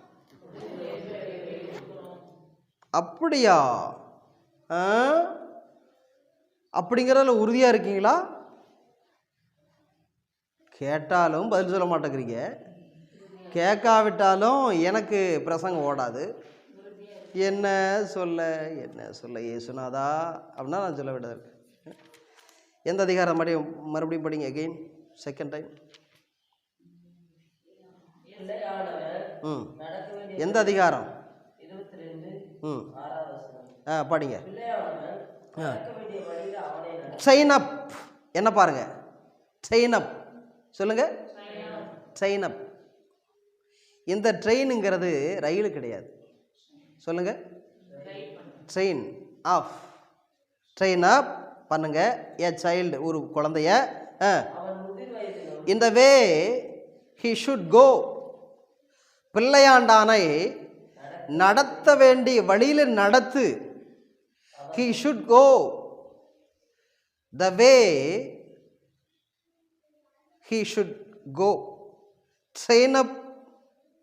அப்படியா? அப்படிங்கிறதுல உறுதியாக இருக்கீங்களா? கேட்டாலும் பதில் சொல்ல மாட்டேங்கிறீங்க, கேட்காவிட்டாலும் எனக்கு பிரசங்கம் ஓடாது. என்ன சொல்ல இயேசுநாதா அப்படின்னா நான் சொல்ல விடாது. எந்த அதிகாரம் மறுபடியும் படிங்க, அகெயின் செகண்ட் டைம். எந்த அதிகாரம்? படிங்க. Train up. என்ன பாருங்க, ட்ரெயின் அப். சொல்லுங்க, ட்ரெயின் அப். இந்த ட்ரெயினுங்கிறது ரயில் கிடையாது. சொல்லுங்க, ட்ரெயின் ஆஃப். ட்ரெயின் அப் பண்ணுங்க ஏ சைல்டு, ஒரு குழந்தைய. இந்த வே he should go. பிள்ளையாண்டானை நடத்த வேண்டிய வழியில் நடத்து. he should go the way he should go. train up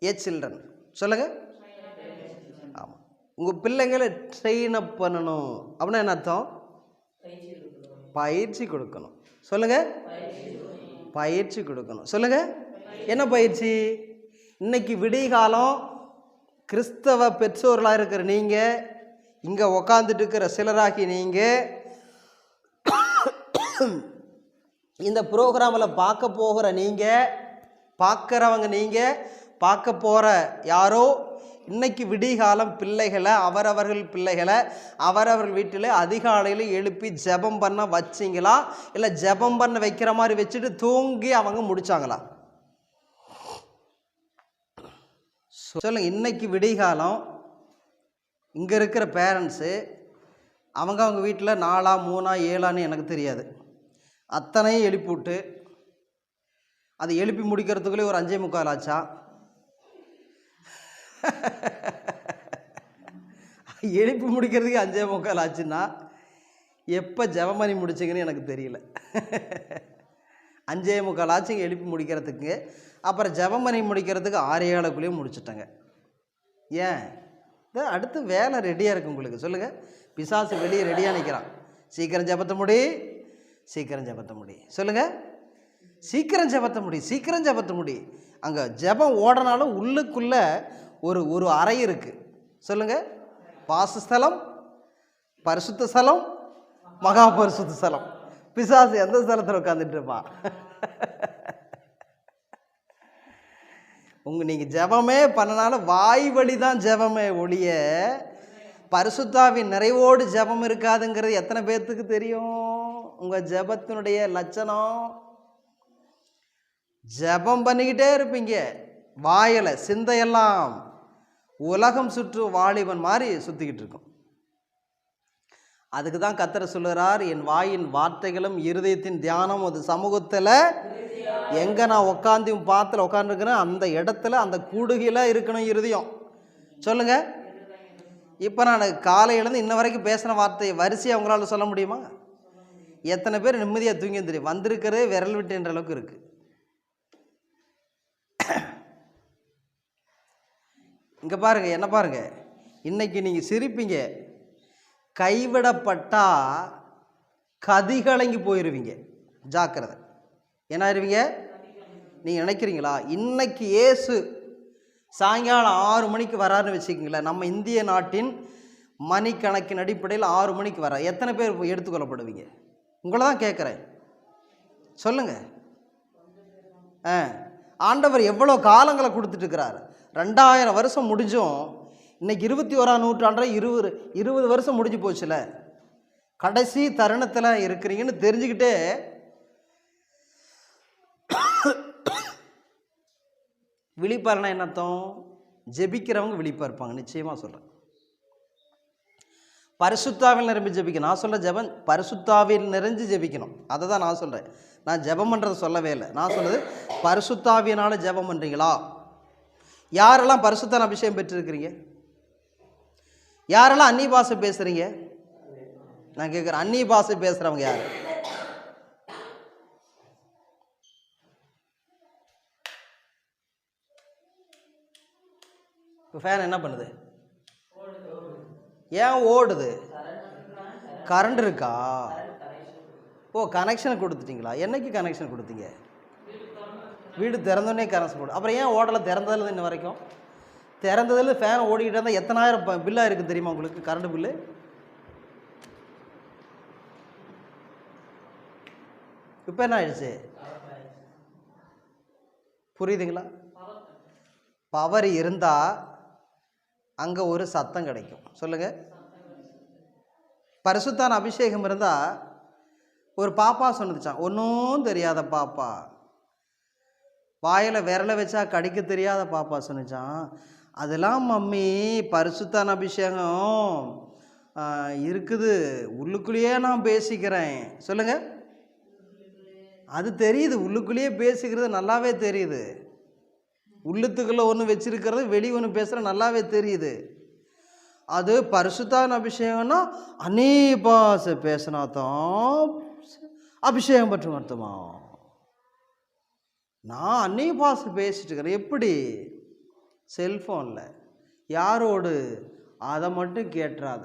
a children. சொல்லுங்க, ஆமாம், உங்கள் பிள்ளைங்களை ட்ரெயின் அப் பண்ணணும். அப்படின்னா என்ன அர்த்தம்? பயிற்சி கொடுக்கணும். சொல்லுங்க, பயிற்சி கொடுக்கணும். சொல்லுங்க, என்ன பயிற்சி? இன்னைக்கு விடிகாலம் கிறிஸ்தவ பெற்றோர்களாக இருக்கிற நீங்கள், இங்கே உக்காந்துட்டு இருக்கிற சிலராகி நீங்கள், இந்த ப்ரோக்ராமில் பார்க்க போகிற நீங்கள், பார்க்குறவங்க நீங்கள், பார்க்க போகிற யாரோ இன்னைக்கு விடிகாலம் பிள்ளைகளை, அவரவர்கள் வீட்டில் அதிகாலையில் எழுப்பி ஜெபம் பண்ண வச்சிங்களா, இல்லை ஜெபம் பண்ண வைக்கிற மாதிரி வச்சுட்டு தூங்கி அவங்க முடிச்சாங்களா? சொல்லுங்க. இன்னைக்கு விடிகாலம் இங்கே இருக்கிற பேரண்ட்ஸு அவங்க வீட்டில் 4, 3, 7 எனக்கு தெரியாது, அத்தனையும் எழுப்பி விட்டு அதை எழுப்பி முடிக்கிறதுக்குள்ளே ஒரு 5:45 ஆச்சா? எழுப்பி முடிக்கிறதுக்கு 5:45 ஆச்சுன்னா எப்போ ஜெபம் பண்ணி முடிச்சிங்கன்னு எனக்கு தெரியல. 5:45 ஆச்சுங்க எழுப்பி முடிக்கிறதுக்கு. அப்புறம் ஜெபம் பண்ணி முடிக்கிறதுக்கு 6-7 முடிச்சுட்டேங்க. ஏன்? அடுத்து வேலை ரெடியாக இருக்கு உங்களுக்கு. சொல்லுங்கள். பிசாசு வெளியே ரெடியாக நிற்கிறான். சீக்கிரம் ஜெபத்தை முடி, சீக்கிரம் ஜெபத்தை முடி. சொல்லுங்கள். சீக்கிரம் ஜெபத்தை முடி, சீக்கிரம் ஜெபத்தை முடி. அங்கே ஜெபம் ஓடனாலும் உள்ளுக்குள்ளே ஒரு அறை இருக்குது. சொல்லுங்கள். வாசஸ்தலம், பரிசுத்த ஸ்தலம், மகா பரிசுத்த ஸ்தலம். பிசாசு எந்த ஸ்தலத்தில் உட்காந்துட்டு இருப்பான்? நீங்கள் ஜெபமே பண்ணனால வாய் வழி தான் ஜெபமே ஒழிய பரிசுத்தாவின் நிறைவோடு ஜெபம் இருக்காதுங்கிறது எத்தனை பேர்த்துக்கு தெரியும்? உங்கள் ஜெபத்தினுடைய லட்சணம். ஜெபம் பண்ணிக்கிட்டே இருப்பீங்க, வாயில் சிந்தையெல்லாம் உலகம் சுற்று வாலிபன் மாதிரி சுற்றிக்கிட்டு இருக்கும். அதுக்கு தான் கர்த்தர் சொல்லுறார், என் வாயின் வார்த்தைகளும் இருதயத்தின் தியானம் அது சமூகத்தில் எங்கே நான் உட்காந்து பாத்தில் உட்காந்துருக்கிறேன் அந்த இடத்துல அந்த கூடுகையில் இருக்கணும் இருதயம். சொல்லுங்கள். இப்போ நான் காலையிலேருந்து இன்ன வரைக்கும் பேசின வார்த்தையை வரிசையாக உங்களால் சொல்ல முடியுமா? எத்தனை பேர் நிம்மதியாக தூங்கி தெரியும்? வந்திருக்கிறதே விரல் விட்டுன்ற அளவுக்கு இருக்குது. இங்கே பாருங்கள், என்ன பாருங்கள். இன்னைக்கு நீங்கள் சிரிப்பீங்க, கைவிடப்பட்டா கதிகலங்கி போயிடுவீங்க. ஜாக்கிரதை. என்ன ஆயிருவீங்க? நீங்கள் நினைக்கிறீங்களா? இன்னைக்கு இயேசு சாயங்காலம் 6 மணிக்கு வராருன்னு வச்சுக்கிங்களேன். நம்ம இந்திய நாட்டின் மணிக்கணக்கின் அடிப்படையில் 6 மணிக்கு வர எத்தனை பேர் எடுத்துக்கொள்ளப்படுவீங்க? உங்களை தான் கேட்குறேன். சொல்லுங்கள். ஆண்டவர் எவ்வளோ காலங்களை கொடுத்துட்ருக்கிறார். 2000 வருஷம் முடிஞ்சும் இன்னைக்கு 21ஆம் நூற்றாண்டில் 20 வருஷம் முடிஞ்சு போச்சுல. கடைசி தருணத்தில் இருக்கிறீங்கன்னு தெரிஞ்சுக்கிட்டே விழிப்பாருன்னா என்ன அர்த்தம்? ஜெபிக்கிறவங்க விழிப்பாக இருப்பாங்க. நிச்சயமாக சொல்கிறேன். பரிசுத்தாவில் நிரம்பி ஜெபிக்கணும். நான் சொல்ல ஜெபம் பரிசுத்தாவில் நிறைஞ்சு ஜெபிக்கணும். அதை தான் நான் சொல்கிறேன். நான் ஜெபம் பண்ணுறது சொல்லவே இல்லை. நான் சொல்கிறது பரிசுத்தாவியனால் ஜெபம் பண்ணுறீங்களா? யாரெல்லாம் பரிசுத்தான அபிஷேகம் பெற்றிருக்கிறீங்க? யாரெல்லாம் அந்நிய பாஷை பேசுகிறீங்க? நான் கேட்குறேன், அந்நிய பாஷை பேசுகிறவங்க யார்? ஃபேன் என்ன பண்ணுது? ஏன் ஓடுது? கரண்ட் இருக்கா? ஓ, கனெக்ஷன் கொடுத்துட்டீங்களா? என்னைக்கு கனெக்ஷன் கொடுத்தீங்க? வீடு திறந்தோடனே கனெக்ஷன் போடு. அப்புறம் ஏன் ஓடலை? திறந்ததுல இன்ன வரைக்கும் திறந்ததில் ஃபேன் ஓடிக்கிட்டு இருந்தால் எத்தனாயிரம் பில்லாக இருக்குது தெரியுமா உங்களுக்கு? Current bill. இப்போ என்ன ஆயிடுச்சு? புரியுதுங்களா? பவர் இருந்தால் அங்கே ஒரு சத்தம் கிடைக்கும். சொல்லுங்கள். பரிசுத்தான அபிஷேகம் இருந்தால் ஒரு பாப்பா சொன்னதுச்சான், ஒன்றும் தெரியாத பாப்பா, வாயில் விரலை வச்சா கடிக்க தெரியாத பாப்பா சொன்னிச்சான், அதெல்லாம் மம்மி பரிசுத்தான அபிஷேகம் இருக்குது, உள்ளுக்குள்ளேயே நான் பேசிக்கிறேன். சொல்லுங்கள். அது தெரியுது, உள்ளுக்குள்ளேயே பேசிக்கிறது நல்லாவே தெரியுது. உள்ளத்துக்குள்ளே ஒன்று வச்சிருக்கிறது வெளி ஒன்று பேசுகிற நல்லாவே தெரியுது. அது பரிசுத்தான அபிஷேகம்னா அந்நிய பாஷை பேசினா தான் அபிஷேகம் பற்றும் அர்த்தமா? நான் அந்நிய பாஷை பேசிட்டு இருக்கிறேன். எப்படி? செல்ஃபோனில். யாரோடு? அதை மட்டும் கேட்டுறாத.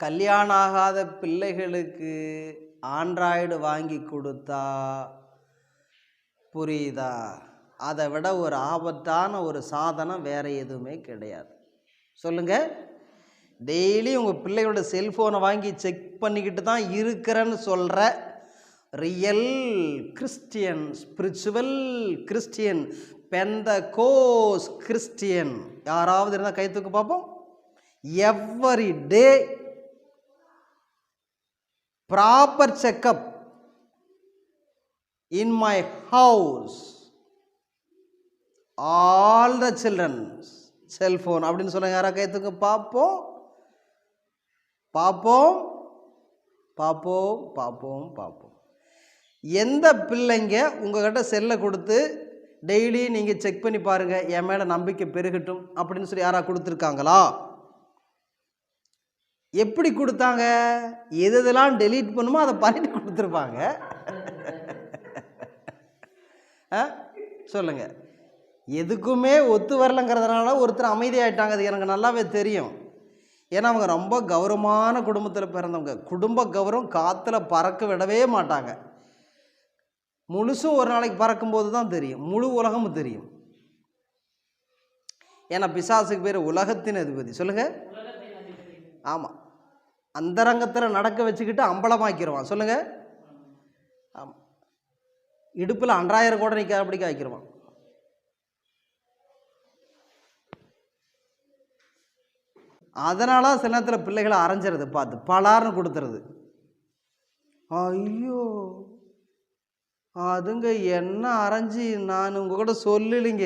கல்யாணம் ஆகாத பிள்ளைகளுக்கு ஆண்ட்ராய்டு வாங்கி கொடுத்தா புரியுதா, அதை விட ஒரு ஆபத்தான ஒரு சாதனம் வேற எதுவுமே கிடையாது. சொல்லுங்க. டெய்லி உங்கள் பிள்ளையோட செல்ஃபோனை வாங்கி செக் பண்ணிக்கிட்டு தான் இருக்கிறேன்னு சொல்கிற real Christian, spiritual Christian, Pentecost Christian யாராவது இருந்தால் கை தூக்கு பார்ப்போம். Every day proper checkup in my house, all the childrens cellphone அப்படின்னு சொல்லுங்க. யாரா கை தூக்கு பார்ப்போம். பார்ப்போம் பார்ப்போம் பார்ப்போம் பார்ப்போம். எந்த பிள்ளைங்க உங்ககிட்ட செல்லை கொடுத்து டெய்லி நீங்கள் செக் பண்ணி பாருங்கள், என் மேலே நம்பிக்கை பெருகட்டும் அப்படின்னு சொல்லி யாராவது கொடுத்துருக்காங்களா? எப்படி கொடுத்தாங்க? எதெல்லாம் டெலீட் பண்ணுமோ அதை பண்ணிட்டு கொடுத்துருப்பாங்க. சொல்லுங்க. எதுக்குமே ஒத்து வரலங்கிறதுனால ஒருத்தர் அமைதியாயிட்டாங்க. அது எனக்கு நல்லாவே தெரியும். ஏன்னா அவங்க ரொம்ப கௌரவமான குடும்பத்தில் பிறந்தவங்க. குடும்ப கௌரவம் காற்றுல பறக்க விடவே மாட்டாங்க. முழுசும் ஒரு நாளைக்கு பறக்கும்போது தான் தெரியும், முழு உலகமும் தெரியும். ஏன்னா பிசாசுக்கு பேர் உலகத்தின் அதிபதி. சொல்லுங்க. ஆமாம், அந்தரங்கத்தில் நடக்க வச்சுக்கிட்டு அம்பலமாக்கிடுவான். சொல்லுங்க. ஆமாம், இடுப்பில் 2000 கூட நிற்க அப்படி காய்க்கிடுவான். அதனால சில நேரத்தில் பிள்ளைகளை அரைஞ்சிருது, பார்த்து பலார்னு கொடுத்துறது. ஐயோ அதுங்க என்ன அரைஞ்சி நான் உங்கள் கூட சொல்லலைங்க,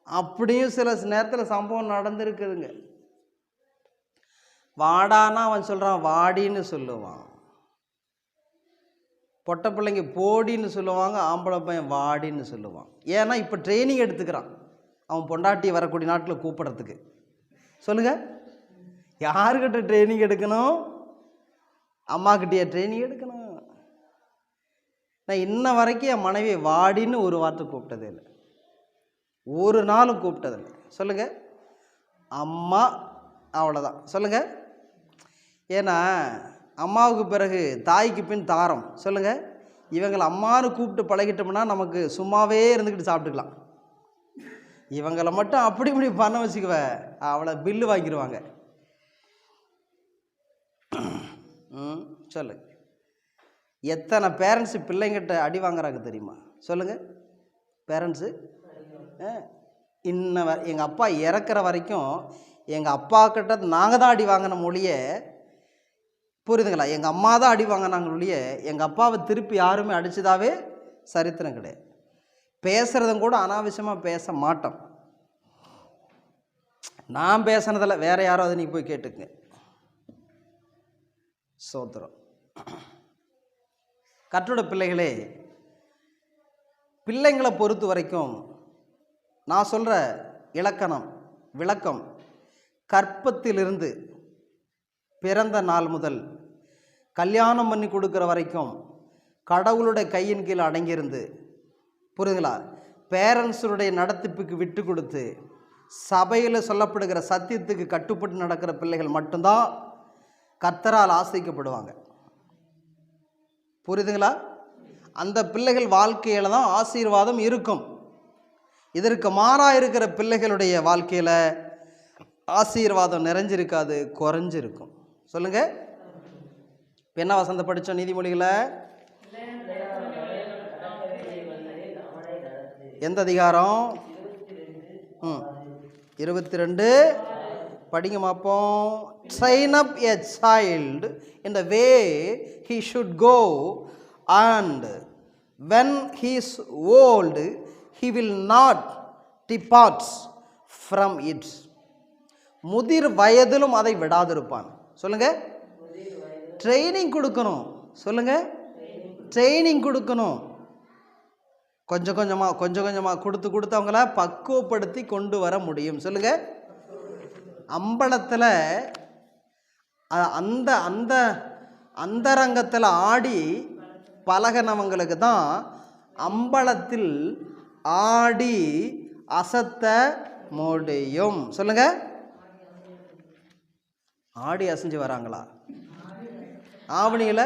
அப்படியும் சில நேரத்தில் சம்பவம் நடந்திருக்குதுங்க. வாடானா அவன் சொல்கிறான் வாடின்னு சொல்லுவான். பொட்டை பிள்ளைங்க போடின்னு சொல்லுவாங்க, ஆம்பளை பையன் வாடின்னு சொல்லுவான். ஏன்னா இப்போ ட்ரைனிங் எடுத்துக்கிறான் அவன் பொண்டாட்டி வரக்கூடிய நாட்டில் கூப்பிட்றதுக்கு. சொல்லுங்க. யாருக்கிட்ட ட்ரைனிங் எடுக்கணும்? அம்மாக்கிட்டே ட்ரைனிங் எடுக்கணும். நான் இன்ன வரைக்கும் என் மனைவி வாடின்னு ஒரு வார்த்தை கூப்பிட்டதே இல்லை, ஒரு நாளும் கூப்பிட்டதில்லை. சொல்லுங்க. அம்மா அவ்வளோதான். சொல்லுங்க. ஏன்னா அம்மாவுக்கு பிறகு தாய்க்கு பின் தாரம். சொல்லுங்க. இவங்களை அம்மானு கூப்பிட்டு பழகிட்டோம்னா நமக்கு சும்மாவே இருந்துக்கிட்டு சாப்பிட்டுக்கலாம். இவங்களை மட்டும் அப்படி இப்படி பண்ண வச்சுக்குவ, அவளை பில்லு வாங்கிடுவாங்க. சொல்லு. எத்தனை பேரண்ட்ஸு பிள்ளைங்கிட்ட அடி வாங்குறாங்க தெரியுமா? சொல்லுங்கள். பேரண்ட்ஸு எங்கள் அப்பா இறக்குற வரைக்கும் எங்கள் அப்பா கிட்ட நாங்கள் தான் அடி வாங்கின மொழியே, புரியுதுங்களா? எங்கள் அம்மா தான் அடி வாங்கினாங்க மொழியே, எங்கள் அப்பாவை திருப்பி யாருமே அடித்ததாவே சரித்திரம் கிடையாது. பேசுகிறதும் கூட அனாவசியமாக பேச மாட்டோம். நான் பேசுனதில்ல, வேற யாரோ அதை நீங்கள் போய் கேட்டுக்குங்க. சோத்திரம். கர்த்தருடைய பிள்ளைகளே, பிள்ளைங்களை பொறுத்த வரைக்கும் நான் சொல்கிற இலக்கணம் விளக்கம், கற்பத்திலிருந்து பிறந்த நாள் முதல் கல்யாணம் பண்ணி கொடுக்குற வரைக்கும் கடவுளுடைய கையின் கீழ் அடங்கியிருந்து, புரியுதுங்களா, பேரண்ட்ஸுடைய நடத்திப்புக்கு விட்டு கொடுத்து சபையில் சொல்லப்படுகிற சத்தியத்துக்கு கட்டுப்பட்டு நடக்கிற பிள்ளைகள் மட்டும்தான் கர்த்தரால் ஆசைக்கப்படுவாங்க. புரியுதுங்களா? அந்த பிள்ளைகள் வாழ்க்கையில் தான் ஆசீர்வாதம் இருக்கும். இதற்கு மாறாக இருக்கிற பிள்ளைகளுடைய வாழ்க்கையில் ஆசீர்வாதம் நிறைஞ்சிருக்காது, குறைஞ்சிருக்கும். சொல்லுங்க. என்ன வசந்த படித்தோம் நீதிமொழிகளை? எந்த அதிகாரம்? 22 படிங்க பார்ப்போம். Train up a child in the way he should go, and when he is old he will not depart from it. முதிர் வயதிலும் அதை விடாதிருப்பான். சொல்லுங்க. ட்ரைனிங் கொடுக்கணும். சொல்லுங்க. ட்ரைனிங் கொடுக்கணும். கொஞ்சம் கொஞ்சமாக கொடுத்து அவங்கள பக்குவப்படுத்தி கொண்டு வர முடியும். சொல்லுங்க. அம்பலத்தில் அந்த அந்த அந்தரங்கத்தில் ஆடி பழகினவங்களுக்கு தான் அம்பலத்தில் ஆடி அசத்த முடியும். சொல்லுங்க. ஆடி அசைஞ்சு வராங்களா? ஆவணியில்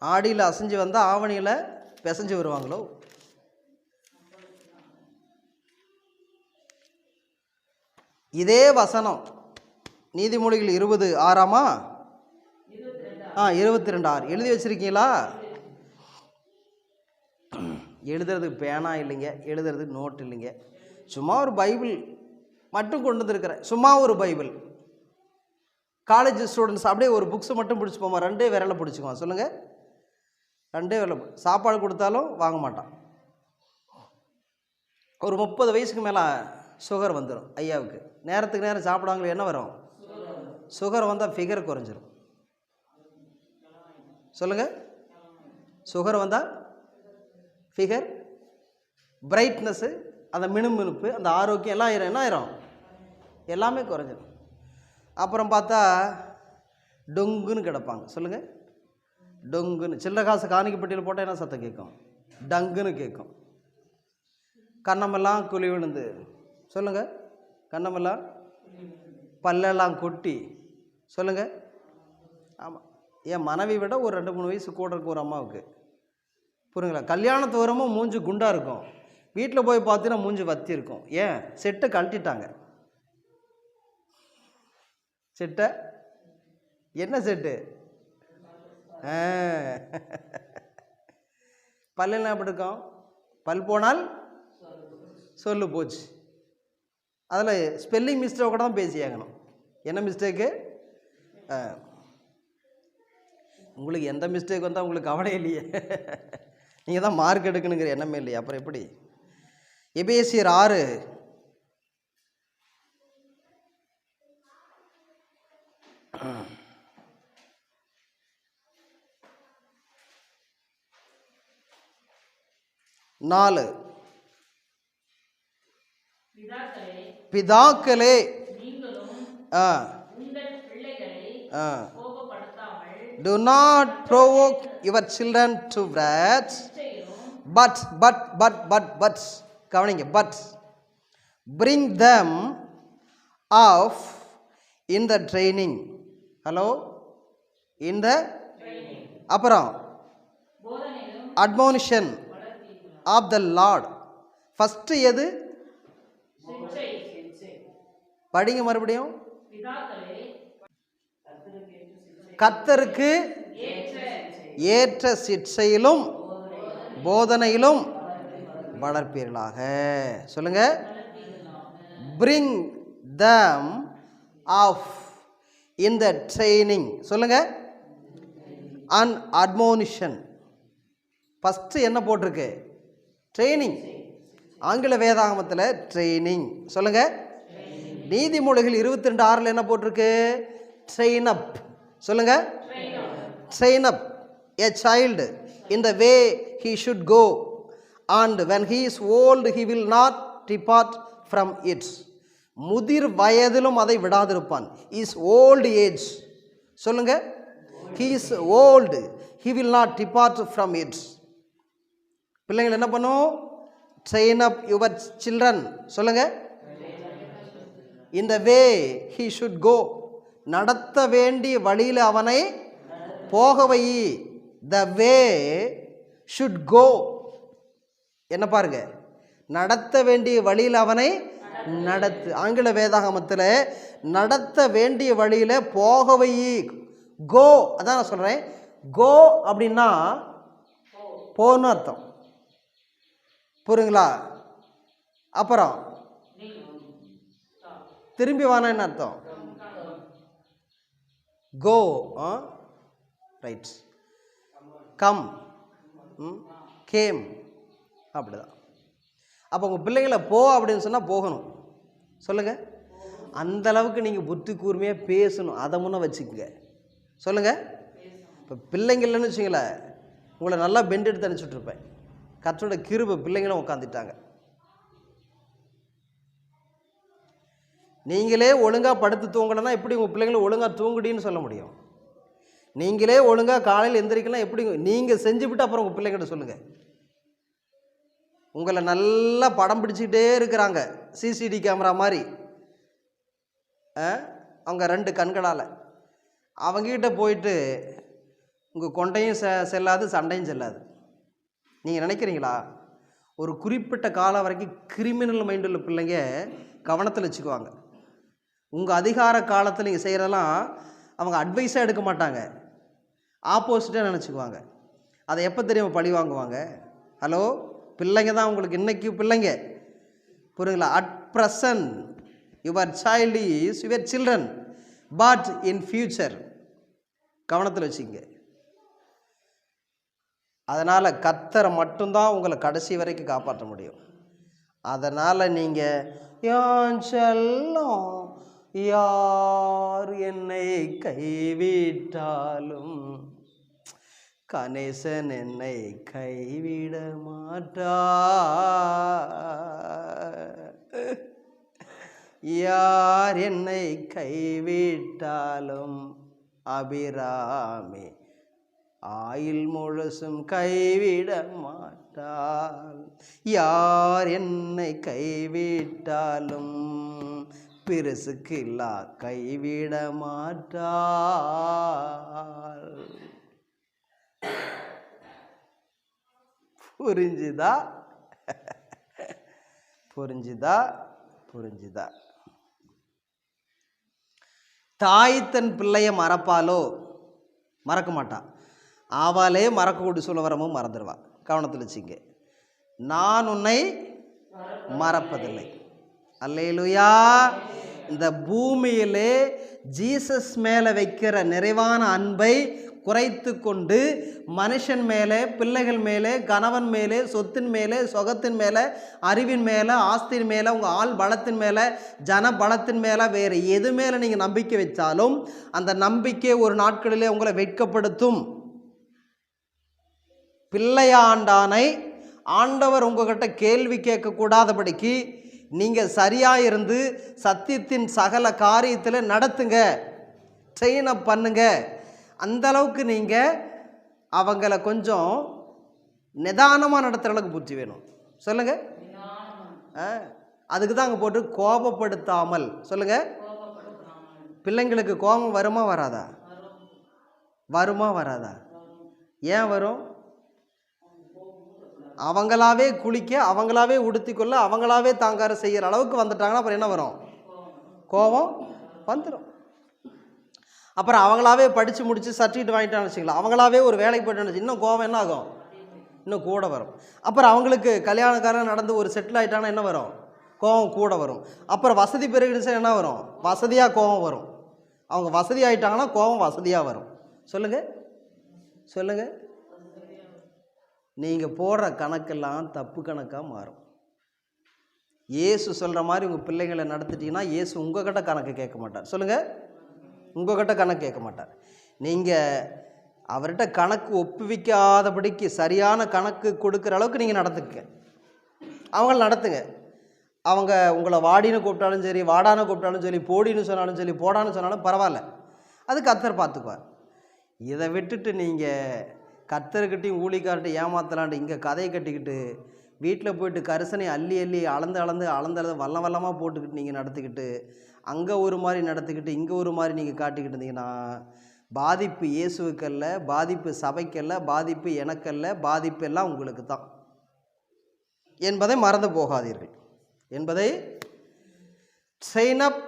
ஆடியில் அசைஞ்சு வந்தால் ஆவணியில் பிசைஞ்சு வருவாங்களோ? இதே வசனம் நீதிமொழிகள் 20:6 22:6 எழுதி வச்சிருக்கீங்களா? எழுதுறதுக்கு பேனா இல்லைங்க, எழுதுறதுக்கு நோட் இல்லைங்க, சும்மா ஒரு பைபிள் மட்டும் கொண்டு வந்துருக்கிறேன். சும்மா ஒரு பைபிள். காலேஜ் ஸ்டூடெண்ட்ஸ் அப்படியே ஒரு புக்ஸை மட்டும் பிடிச்சி போமா, 2 விரலை பிடிச்சிக்குவான். சொல்லுங்கள், 2 விரலை. சாப்பாடு கொடுத்தாலும் வாங்க மாட்டான். ஒரு 30 வயசுக்கு மேலே சுகர் வந்துடும் ஐயாவுக்கு. நேரத்துக்கு நேரம் சாப்பிடாங்களே என்ன வரும்? சுகர் வந்தால் ஃபிகர் குறைஞ்சிரும். சொல்லுங்கள், சுகர் வந்தால் ஃபிகர், பிரைட்னஸ்ஸு, அந்த மினுமினுப்பு, அந்த ஆரோக்கியம் எல்லாம் என்ன ஆயிரும்? எல்லாமே குறைஞ்சிடும். அப்புறம் பார்த்தா டொங்குன்னு கிடப்பாங்க. சொல்லுங்கள், டொங்குன்னு. சில்லற காசு காணிக்கப்பட்டியில் போட்டால் என்ன சத்தம் கேட்கும்? டங்குன்னு கேட்கும். கண்ணமெல்லாம் குழி விழுந்து. சொல்லுங்கள், கண்ணமெல்லாம் பல்லெல்லாம் கொட்டி. சொல்லுங்கள். ஆமாம், என் மனைவி விட ஒரு 2-3 வயசு கூட இருக்கும் ஒரு அம்மாவுக்கு. புரியுங்களா? கல்யாணத்து வரமும் மூஞ்சி குண்டாக இருக்கும், வீட்டில் போய் பார்த்தீங்கன்னா மூஞ்சி வத்தி இருக்கும். ஏன்? செட்டை கழட்டிட்டாங்க. செட்டை என்ன செட்டு? பல்லெல்லாம் எப்படி இருக்கும்? பல் போனால் சொல்லு போச்சு. அதில் ஸ்பெல்லிங் மிஸ்டேக் கூட தான் பேசி ஆகணும். என்ன மிஸ்டேக்கு? உங்களுக்கு எந்த மிஸ்டேக் வந்தால் உங்களுக்கு கவலை இல்லையே, நீங்கள் தான் மார்க் எடுக்கணுங்கிற எண்ணமே இல்லையே, அப்புறம் எப்படி? எபேசியர் 6 4 பிதாக்களே do not provoke your children to wrath, but கவனிங்க, but bring them up in the training. Hello, in the அப்புறம் admonition of the Lord. First எது? படிங்க மறுபடியும். கர்த்தருக்கு ஏற்ற சிட்சையிலும் போதனையிலும் வளர்ப்பீர்களாக. சொல்லுங்க, bring them up in the training. சொல்லுங்க, and admonition. ஃபர்ஸ்ட் என்ன போட்டிருக்கு? ட்ரைனிங். ஆங்கில வேதாகமத்தில் ட்ரைனிங். சொல்லுங்க, நீதிமொழிகள் 22:6 என்ன போட்டிருக்கு? Train up. சொல்லுங்க, train up a child in the way he should go, and when he is old he will not depart from it. முதிர் வயதிலும் அதை விடாதிருப்பான். is old age. சொல்லுங்க, he is old, he will not depart from it. பிள்ளைகள் என்ன பண்ணும்? train up your children. சொல்லுங்க, in the way he should go. நடத்த வேண்டிய வழியில் அவனை போக வை. the way should go. என்ன பாருங்க, நடத்த வேண்டிய வழியில் அவனை நடத்து. ஆங்கில வேதாகமத்தில் நடத்த வேண்டிய வழியில் போக வை. கோ, அதான் நான் சொல்கிறேன். கோ அப்படின்னா போன்னு அர்த்தம். புரியுங்களா? அப்புறம் திரும்பி வானா என்ன அர்த்தம்? கோ, ரைட். கம், கேம், அப்படிதான். அப்போ உங்கள் பிள்ளைகளை போ அப்படின்னு சொன்னால் போகணும். சொல்லுங்கள், அந்த அளவுக்கு நீங்கள் புத்தி கூர்மையாக பேசணும். அதை முன்னே வச்சுக்கோங்க. சொல்லுங்கள், இப்போ பிள்ளைங்க இல்லைன்னு வச்சுங்களேன், உங்களை நல்லா பெண்ட் எடுத்து அனுப்பிச்சுட்ருப்பேன். கர்த்தரோட கிருபை, பிள்ளைங்களும் உட்காந்துட்டாங்க. நீங்களே ஒழுங்காக படுத்து தூங்கலைன்னா எப்படி உங்கள் பிள்ளைங்களை ஒழுங்காக தூங்குடின்னு சொல்ல முடியும்? நீங்களே ஒழுங்காக காலையில் எந்திரிக்கலாம் எப்படி? நீங்கள் செஞ்சுவிட்டு அப்புறம் உங்கள் பிள்ளைங்கிட்ட சொல்லுங்கள். உங்களை நல்லா படம் பிடிச்சிக்கிட்டே இருக்கிறாங்க, சிசிடி கேமரா மாதிரி. அவங்க 2 கண்களால் அவங்ககிட்ட போயிட்டு உங்கள் கொண்டையும் செல்லாது, சண்டையும் செல்லாது. நீங்கள் நினைக்கிறீங்களா? ஒரு குறிப்பிட்ட காலம் வரைக்கும் கிரிமினல் மைண்ட் உள்ள பிள்ளைங்க கவனத்தில் வச்சுக்குவாங்க. உங்கள் அதிகார காலத்தில் நீங்கள் செய்கிறதெல்லாம் அவங்க அட்வைஸாக எடுக்க மாட்டாங்க, ஆப்போசிட்டாக நினச்சிக்குவாங்க. அதை எப்போ தெரியும் பழி வாங்குவாங்க? ஹலோ, பிள்ளைங்க தான் உங்களுக்கு இன்றைக்கி பிள்ளைங்க, புரியுங்களா? At present your child is your children, but in future கவனத்தில் வச்சுங்க. அதனால் கர்த்தரை மட்டும்தான் உங்களை கடைசி வரைக்கும் காப்பாற்ற முடியும். அதனால் நீங்கள் யான் செல்லம் யார் என்னை கைவிட்டாலும் கணேசன் என்னை கைவிட மாட்டார். யார் என்னை கைவிட்டாலும் அபிராமி ஆயுள் முழுசும் கைவிட மாட்டாள். யார் என்னை கைவிட்டாலும் பெருசுக்கு இல்லா கைவிட மாட்டாள். புரிஞ்சுதா? புரிஞ்சுதா? புரிஞ்சுதா? தாய் தன் பிள்ளைய மறப்பாலோ? மறக்க மாட்டான். அவளே மறக்கக்கூடிய சூழவரமும் மறந்துடுவா. கவனத்தில் வச்சுங்க. நான் உன்னை மறப்பதில்லை. அல்லேலூயா. இந்த பூமியிலே ஜீசஸ் மேலே வைக்கிற நிறைவான அன்பை குறைத்து கொண்டு மனுஷன் மேலே, பிள்ளைகள் மேலே, கணவன் மேலே, சொத்தின் மேலே, சொகத்தின் மேலே, அறிவின் மேலே, ஆஸ்தியின் மேலே, உங்கள் ஆள் பலத்தின் மேலே, ஜன பலத்தின் மேலே, வேறு எது மேலே நீங்கள் நம்பிக்கை வச்சாலும் அந்த நம்பிக்கை ஒரு நாட்களிலே உங்களை வெட்கப்படுத்தும். பிள்ளையாண்டானை ஆண்டவர் உங்ககிட்ட கேள்வி கேட்கக்கூடாதபடிக்கு நீங்கள் சரியாக இருந்து சத்தியத்தின் சகல காரியத்தில் நடத்துங்க, ட்ரெயின் அப் பண்ணுங்க. அந்தளவுக்கு நீங்கள் அவங்கள கொஞ்சம் நிதானமாக நடத்துகிற அளவுக்கு புத்தி வேணும். சொல்லுங்கள். அதுக்கு தான் அங்கே போட்டு கோபப்படுத்தாமல். சொல்லுங்கள். பிள்ளைங்களுக்கு கோபம் வருமா வராதா? வருமா வராதா? ஏன் வரும்? அவங்களாவே குளிக்க, அவங்களாவே உடுத்திக்கொள்ள, அவங்களாவே தாங்கார செய்கிற அளவுக்கு வந்துட்டாங்கன்னா அப்புறம் என்ன வரும்? கோபம் வந்துடும். அப்புறம் அவங்களாவே படித்து முடித்து சர்டிஃபிகேட் வாங்கிட்டான்னு வச்சுக்கலாம், அவங்களாவே ஒரு வேலைக்கு போய்ட்டு இன்னும் கோபம் என்ன ஆகும்? இன்னும் கூட வரும். அப்புறம் அவங்களுக்கு கல்யாணக்காரன் நடந்து ஒரு செட்டில் ஆகிட்டாங்கன்னா என்ன வரும்? கோபம் கூட வரும். அப்புறம் வசதி பெருகிடுச்சா என்ன வரும்? வசதியாக கோபம் வரும். அவங்க வசதி ஆகிட்டாங்கன்னா கோபம் வசதியாக வரும். சொல்லுங்கள். சொல்லுங்கள். நீங்கள் போடுற கணக்கெல்லாம் தப்பு கணக்காக மாறும். இயேசு சொல்கிற மாதிரி உங்கள் பிள்ளைங்களை நடத்திட்டீங்கன்னா இயேசு உங்கள்கிட்ட கணக்கு கேட்க மாட்டார். சொல்லுங்கள். உங்கள்கிட்ட கணக்கு கேட்க மாட்டார். நீங்கள் அவர்கிட்ட கணக்கு ஒப்புவிக்காதபடிக்கு சரியான கணக்கு கொடுக்குற அளவுக்கு நீங்கள் நடத்துக்க, அவங்கள நடத்துங்க. அவங்க உங்களை வாடின்னு கூப்பிட்டாலும் சரி, வாடான்னு கூப்பிட்டாலும் சரி, போடின்னு சொன்னாலும் சரி, போடான்னு சொன்னாலும் பரவாயில்ல, அது கர்த்தர் பார்த்துக்குவார். இதை விட்டுட்டு நீங்கள் கர்த்தர்கிட்டையும் ஊழிக்கார்ட்டையும் ஏமாத்தலான்ட்டு இங்கே கதையை கட்டிக்கிட்டு வீட்டில் போயிட்டு கரிசனை அள்ளி அள்ளி அளந்து வல்லம் வல்லமாக போட்டுக்கிட்டு நீங்கள் நடத்திக்கிட்டு அங்கே ஒரு மாதிரி நடத்திக்கிட்டு இங்கே ஒரு மாதிரி நீங்கள் காட்டிக்கிட்டு இருந்தீங்கன்னா பாதிப்பு இயேசுவுக்கல்ல, பாதிப்பு சபைக்கல்ல, பாதிப்பு எனக்கல்ல, பாதிப்பு எல்லாம் உங்களுக்கு தான் என்பதை மறந்து போகாதீர்கள். என்பதை ட்ரெயின் அப்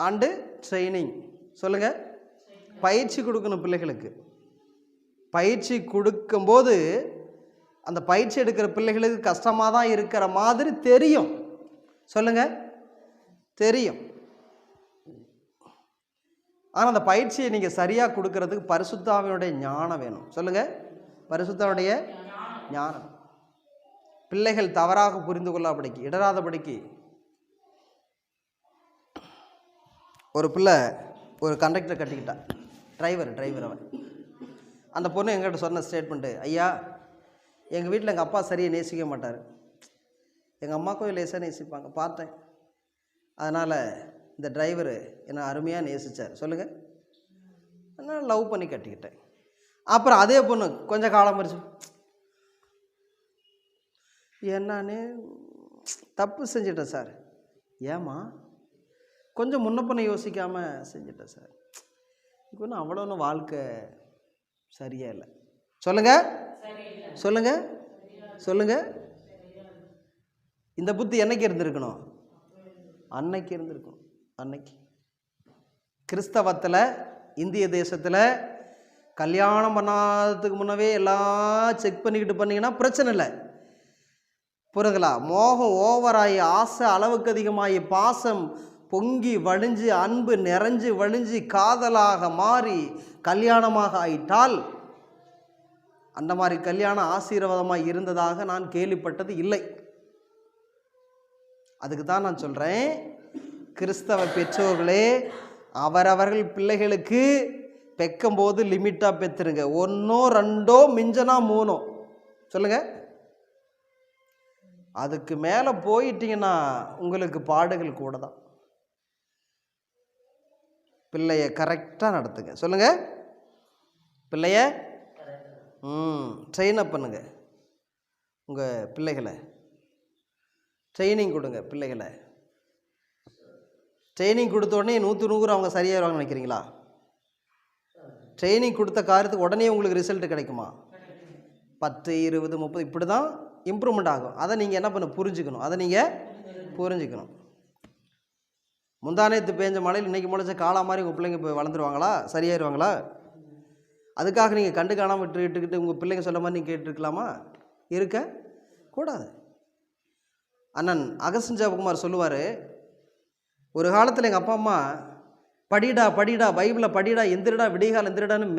அண்டு ட்ரைனிங். சொல்லுங்கள். பயிற்சி கொடுக்கணும் பிள்ளைகளுக்கு. பயிற்சி கொடுக்கும்போது அந்த பயிற்சி எடுக்கிற பிள்ளைகளுக்கு கஷ்டமாக தான் இருக்கிற மாதிரி தெரியும். சொல்லுங்கள். தெரியும். ஆனால் அந்த பயிற்சியை நீங்கள் சரியாக கொடுக்கறதுக்கு பரிசுத்தாவினுடைய ஞானம் வேணும். சொல்லுங்கள். பரிசுத்தாவுடைய ஞானம். பிள்ளைகள் தவறாக புரிந்து கொள்ளாதபடிக்கு, இடராதபடிக்கு. ஒரு பிள்ளை ஒரு கண்டக்டரை கட்டிக்கிட்டான், டிரைவர் அவன். அந்த பொண்ணு எங்கிட்ட சொன்ன ஸ்டேட்மெண்ட்டு, ஐயா எங்கள் வீட்டில் எங்கள் அப்பா சரியாக நேசிக்க மாட்டார், எங்கள் அம்மாக்கும் லேசாக நேசிப்பாங்க பார்த்தேன், அதனால் இந்த டிரைவரு என்னை அருமையாக நேசித்தார். சொல்லுங்கள். நான் லவ் பண்ணி கட்டிக்கிட்டேன். அப்புறம் அதே பொண்ணு கொஞ்சம் காலம் மறிச்சு, என்னான்னு தப்பு செஞ்சிட்டேன் சார். ஏம்மா? கொஞ்சம் முன்னப்பண்ண யோசிக்காமல் செஞ்சுட்டேன் சார். இப்போ ஒன்றும் அவ்வளோ ஒன்றும் வாழ்க்கை சரியா இல்லை. சொல்லுங்கள் சொல்லுங்கள் சொல்லுங்கள். இந்த புத்தி என்னைக்கு இருந்திருக்கணும்? அன்னைக்கு இருந்திருக்கணும். அன்னைக்கு கிறிஸ்தவத்தில் இந்திய தேசத்தில் கல்யாணம் பண்ணாததுக்கு முன்னவே எல்லாம் செக் பண்ணிக்கிட்டு பண்ணிங்கன்னா பிரச்சனை இல்லை. புரியுதுங்களா? மோகம் ஓவராகி, ஆசை அளவுக்கு அதிகமாகி, பாசம் பொங்கி வழிஞ்சு, அன்பு நிறைஞ்சு வழிஞ்சு காதலாக மாறி கல்யாணமாக ஆயிட்டால் அந்த மாதிரி கல்யாணம் ஆசீர்வாதமாக இருந்ததாக நான் கேள்விப்பட்டது இல்லை. அதுக்கு தான் நான் சொல்கிறேன், கிறிஸ்தவ பெற்றோர்களே அவரவர்கள் பிள்ளைகளுக்கு பெக்கும்போது லிமிட்டாக பெற்றுருங்க. 1 2 மிஞ்சனா 3. சொல்லுங்கள். அதுக்கு மேலே போயிட்டீங்கன்னா உங்களுக்கு பாடுகள் கூட தான். பிள்ளைய கரெக்டாக நடத்துங்க. சொல்லுங்கள். பிள்ளைய ட்ரெயின் அப் பண்ணுங்க. உங்கள் பிள்ளைகளை ட்ரைனிங் கொடுங்க. பிள்ளைகளை ட்ரைனிங் கொடுத்த உடனே 100 அவங்க சரியாயிருவாங்கன்னு நினைக்கிறீங்களா? ட்ரைனிங் கொடுத்த காரியத்துக்கு உடனே உங்களுக்கு ரிசல்ட் கிடைக்குமா? 10 20 30 இப்படி தான் இம்ப்ரூவ்மெண்ட் ஆகும். அதை நீங்கள் என்ன பண்ண புரிஞ்சுக்கணும். அதை நீங்கள் புரிஞ்சுக்கணும். முந்தானத்து பேஞ்ச மழையில் இன்றைக்கி முளைச்ச காலா மாதிரி உங்கள் பிள்ளைங்க இப்போ வளர்ந்துருவாங்களா? சரியாயிருவாங்களா? அதுக்காக நீங்கள் கண்டு காணாமல் விட்டுக்கிட்டு உங்கள் பிள்ளைங்க சொல்ல மாதிரி நீங்கள் கேட்டுருக்கலாமா? இருக்க கூடாது. அண்ணன் அகஸ்டின் ஜெயக்குமார் சொல்லுவார், ஒரு காலத்தில் எங்கள் அப்பா அம்மா படிடா படிடா பைபிளை படிடா எந்திரடா விடிகால் எந்திரடான்னு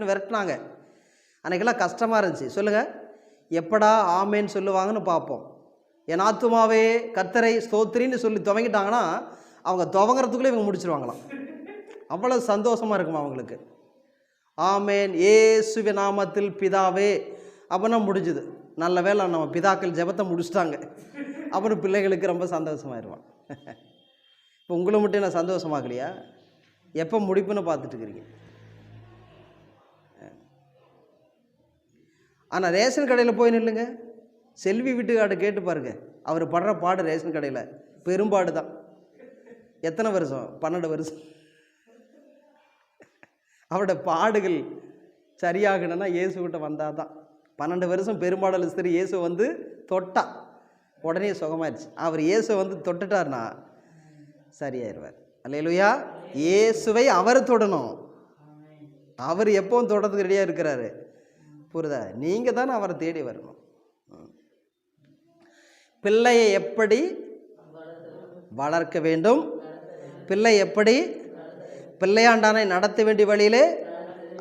விரட்டுனாங்க. அன்றைக்கெல்லாம் கஷ்டமாக இருந்துச்சு. சொல்லுங்கள், எப்படா ஆமேன்னு சொல்லுவாங்கன்னு பார்ப்போம். என் ஆத்துமாவே கர்த்தரை ஸ்தோத்திரின்னு சொல்லி துவங்கிட்டாங்கன்னா அவங்க துவங்கிறதுக்குள்ளே இவங்க முடிச்சிருவாங்களாம். அவ்வளோ சந்தோஷமாக இருக்குமா அவங்களுக்கு. ஆமேன் இயேசுவின் நாமத்தில் பிதாவே அப்படின்னா முடிஞ்சுது. நல்ல வேளை நம்ம பிதாக்கள் ஜெபத்தை முடிச்சிட்டாங்க. அப்புறம் பிள்ளைகளுக்கு ரொம்ப சந்தோஷமாயிருவான். இப்போ உங்களை மட்டும் நான் சந்தோஷமாகலையா? எப்போ முடிப்புன்னு பார்த்துட்டு இருக்கிறீங்க. ஆனால் ரேஷன் கடையில் போய் நில்லுங்க, செல்வி வீட்டுக்கார்ட்ட கேட்டு பாருங்க, அவர் படுற பாடு ரேஷன் கடையில் பெரும்பாடு தான். எத்தனை வருஷம்? 12 வருஷம். அவரோட பாடுகள் சரியாகணும்னா இயேசுகிட்ட வந்தால் தான். 12 வருஷம் பெரும்பாடல் ஸ்திரீ இயேசு வந்து தொட்டா உடனே சுகமாயிடுச்சு. அவர் இயேசு வந்து தொட்டுட்டார்னா சரியாயிருவார். அல்லேலூயா. இயேசுவை அவர் தொடணும். அவர் எப்பவும் தொடறதுக்கு ரெடியாக இருக்கிறாரு. புரியுதா? நீங்கள் தானே அவரை தேடி வரணும். பிள்ளையை எப்படி வளர்க்க வேண்டும், பிள்ளை எப்படி பிள்ளையாண்டானை நடத்த வேண்டிய வழியிலே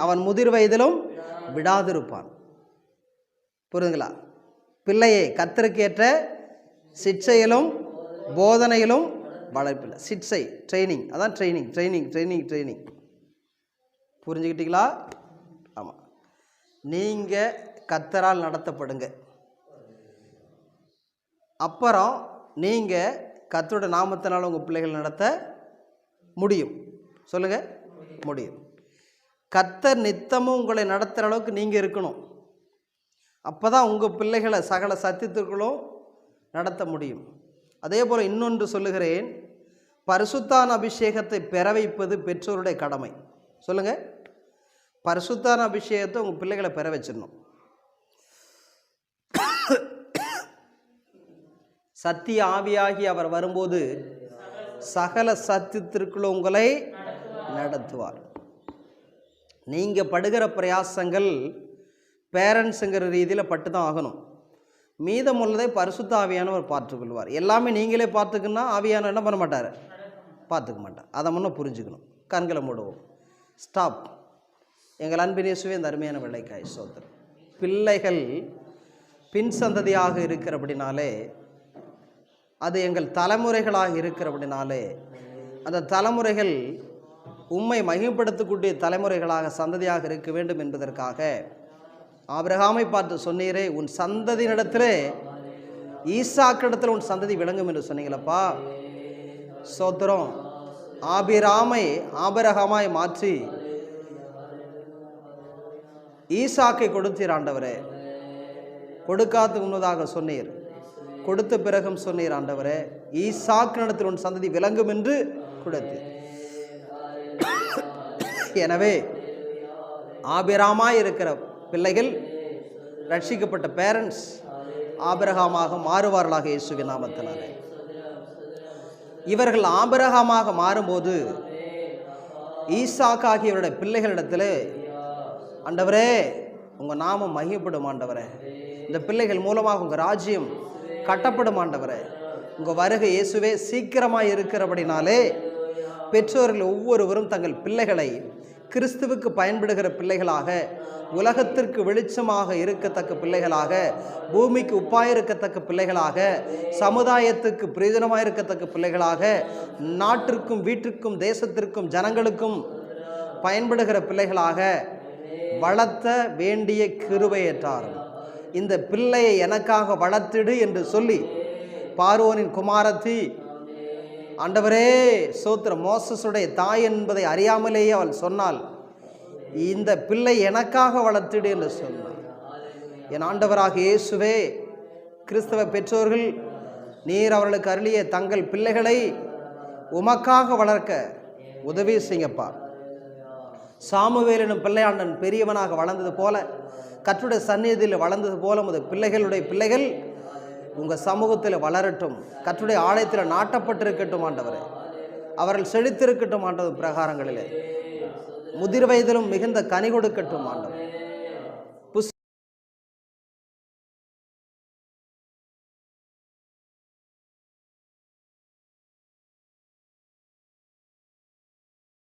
அவன் முதிர் வயதிலும் விடாதிருப்பான். புரியுதுங்களா? பிள்ளையை கர்த்தருக்கேற்ற சிட்சையிலும் போதனையிலும் வளர்ப்பில்லை. சிட்சை ட்ரைனிங், அதான் ட்ரைனிங் ட்ரைனிங் ட்ரைனிங் ட்ரைனிங். புரிஞ்சுக்கிட்டீங்களா? ஆமாம். நீங்கள் கர்த்தரால் நடத்தப்படுங்க. அப்புறம் நீங்கள் கர்த்தரோட நாமத்தினால் உங்கள் பிள்ளைகள் நடத்த முடியும். சொல்லுங்கள், முடியும். கர்த்தர் நித்தமும் உங்களை நடத்துகிற அளவுக்கு நீங்கள் இருக்கணும். அப்போ தான் உங்கள் பிள்ளைகளை சகல சத்தியத்திற்குள்ளும் நடத்த முடியும். அதே போல் இன்னொன்று சொல்லுகிறேன், பரிசுத்தான அபிஷேகத்தை பெற வைப்பது பெற்றோருடைய கடமை. சொல்லுங்கள், பரிசுத்தான அபிஷேகத்தை உங்கள் பிள்ளைகளை பெற வச்சிடணும். சத்திய ஆவியாகி அவர் வரும்போது சகல சத்தியத்திற்குள்ள உங்களை நடத்துவார். நீங்கள் படுகிற பிரயாசங்கள் பேரண்ட்ஸுங்கிற ரீதியில் பட்டு தான் ஆகணும். மீதமுள்ளதை பரிசுத்த ஆவியானவர் பார்த்துக்கொள்வார். எல்லாமே நீங்களே பார்த்துக்குன்னா ஆவியானவர் என்ன பண்ண மாட்டார்? பார்த்துக்க மாட்டார். அதை முன்னே புரிஞ்சுக்கணும். கண்களை மூடுவோம். ஸ்டாப். எங்கள் அன்பின் இயேசுவே இந்த அருமையான வெள்ளைக்காய் ஸ்தோத்திரம். பிள்ளைகள் பின் சந்ததியாக இருக்கிறபடினாலே, அது எங்கள் தலைமுறைகளாக இருக்கிறபடினாலே, அந்த தலைமுறைகள் உம்மை மகிமைப்படுத்தக்கூடிய தலைமுறைகளாக சந்ததியாக இருக்க வேண்டும் என்பதற்காக ஆபிரகாமை பார்த்து சொன்னீரே, உன் சந்ததியினிடத்திலே ஈசாக்கிடத்தில் உன் சந்ததி விளங்கும் என்று சொன்னீங்களப்பா. ஸ்தோத்திரம். ஆபிராமை ஆபிரகாமாய் மாற்றி ஈசாக்கை கொடுத்தீர் ஆண்டவரே. கொடுக்காது முன்னதாக சொன்னீர். கொடுத்த பிறகும் சொன்னீர் ஆண்டவரே, ஈசாக்கினிடத்தில் உன் சந்ததி விளங்கும் என்று கொடுத்து. எனவே ஆபிரகாமாய் இருக்கிற பிள்ளைகள், ரட்சிக்கப்பட்ட பேரண்ட்ஸ் ஆபிரகாமாக மாறுவார்களாக இயேசுவின் நாமத்தினாலே. இவர்கள் ஆபிரகாமாக மாறும்போது ஈசாக்கு ஆகியவருடைய பிள்ளைகளிடத்தில், ஆண்டவரே உங்கள் நாமம் மகிமைப்படும் ஆண்டவரே, இந்த பிள்ளைகள் மூலமாக உங்கள் ராஜ்யம் கட்டப்படும் ஆண்டவரே, உங்கள் வருகை இயேசுவே சீக்கிரமாக இருக்கிறபடினாலே பெற்றோர்கள் ஒவ்வொருவரும் தங்கள் பிள்ளைகளை கிறிஸ்துவுக்கு பயன்படுகிற பிள்ளைகளாக, உலகத்திற்கு வெளிச்சமாக இருக்கத்தக்க பிள்ளைகளாக, பூமிக்கு உப்பாக இருக்கத்தக்க பிள்ளைகளாக, சமுதாயத்துக்கு பிரயோஜனமாக இருக்கத்தக்க பிள்ளைகளாக, நாட்டிற்கும் வீட்டிற்கும் தேசத்திற்கும் ஜனங்களுக்கும் பயன்படுகிற பிள்ளைகளாக வளர்த்த வேண்டிய கிருபையேற்றார். இந்த பிள்ளையை எனக்காக வளர்த்திடு என்று சொல்லி பார்வோனின் குமாரத்தி, ஆண்டவரே சோத்திரம், மோசஸுடைய தாய் என்பதை அறியாமலேயே அவள் சொன்னாள், இந்த பிள்ளை எனக்காக வளர்த்திடு என்று சொன்னார். என் ஆண்டவராக இயேசுவே, கிறிஸ்தவ பெற்றோர்கள் நீர் அவர்களுக்கு அருளிய தங்கள் பிள்ளைகளை உமக்காக வளர்க்க உதவி செய்யப்பா. சாமுவேல் எனும் பிள்ளையாண்டன் பெரியவனாக வளர்ந்தது போல, கர்த்தருடைய சந்நிதியில் வளர்ந்தது போல உமது பிள்ளைகளுடைய பிள்ளைகள் உங்கள் சமூகத்தில் வளரட்டும், கர்த்தருடைய ஆலயத்தில் நாட்டப்பட்டிருக்கட்டும் ஆண்டவரே, அவர்கள் செழித்திருக்கட்டும் ஆண்டவர் பிரகாரங்களிலே, முதிர் வயதிலும் மிகுந்த கனி கொடுக்கட்டும் ஆண்டவர்.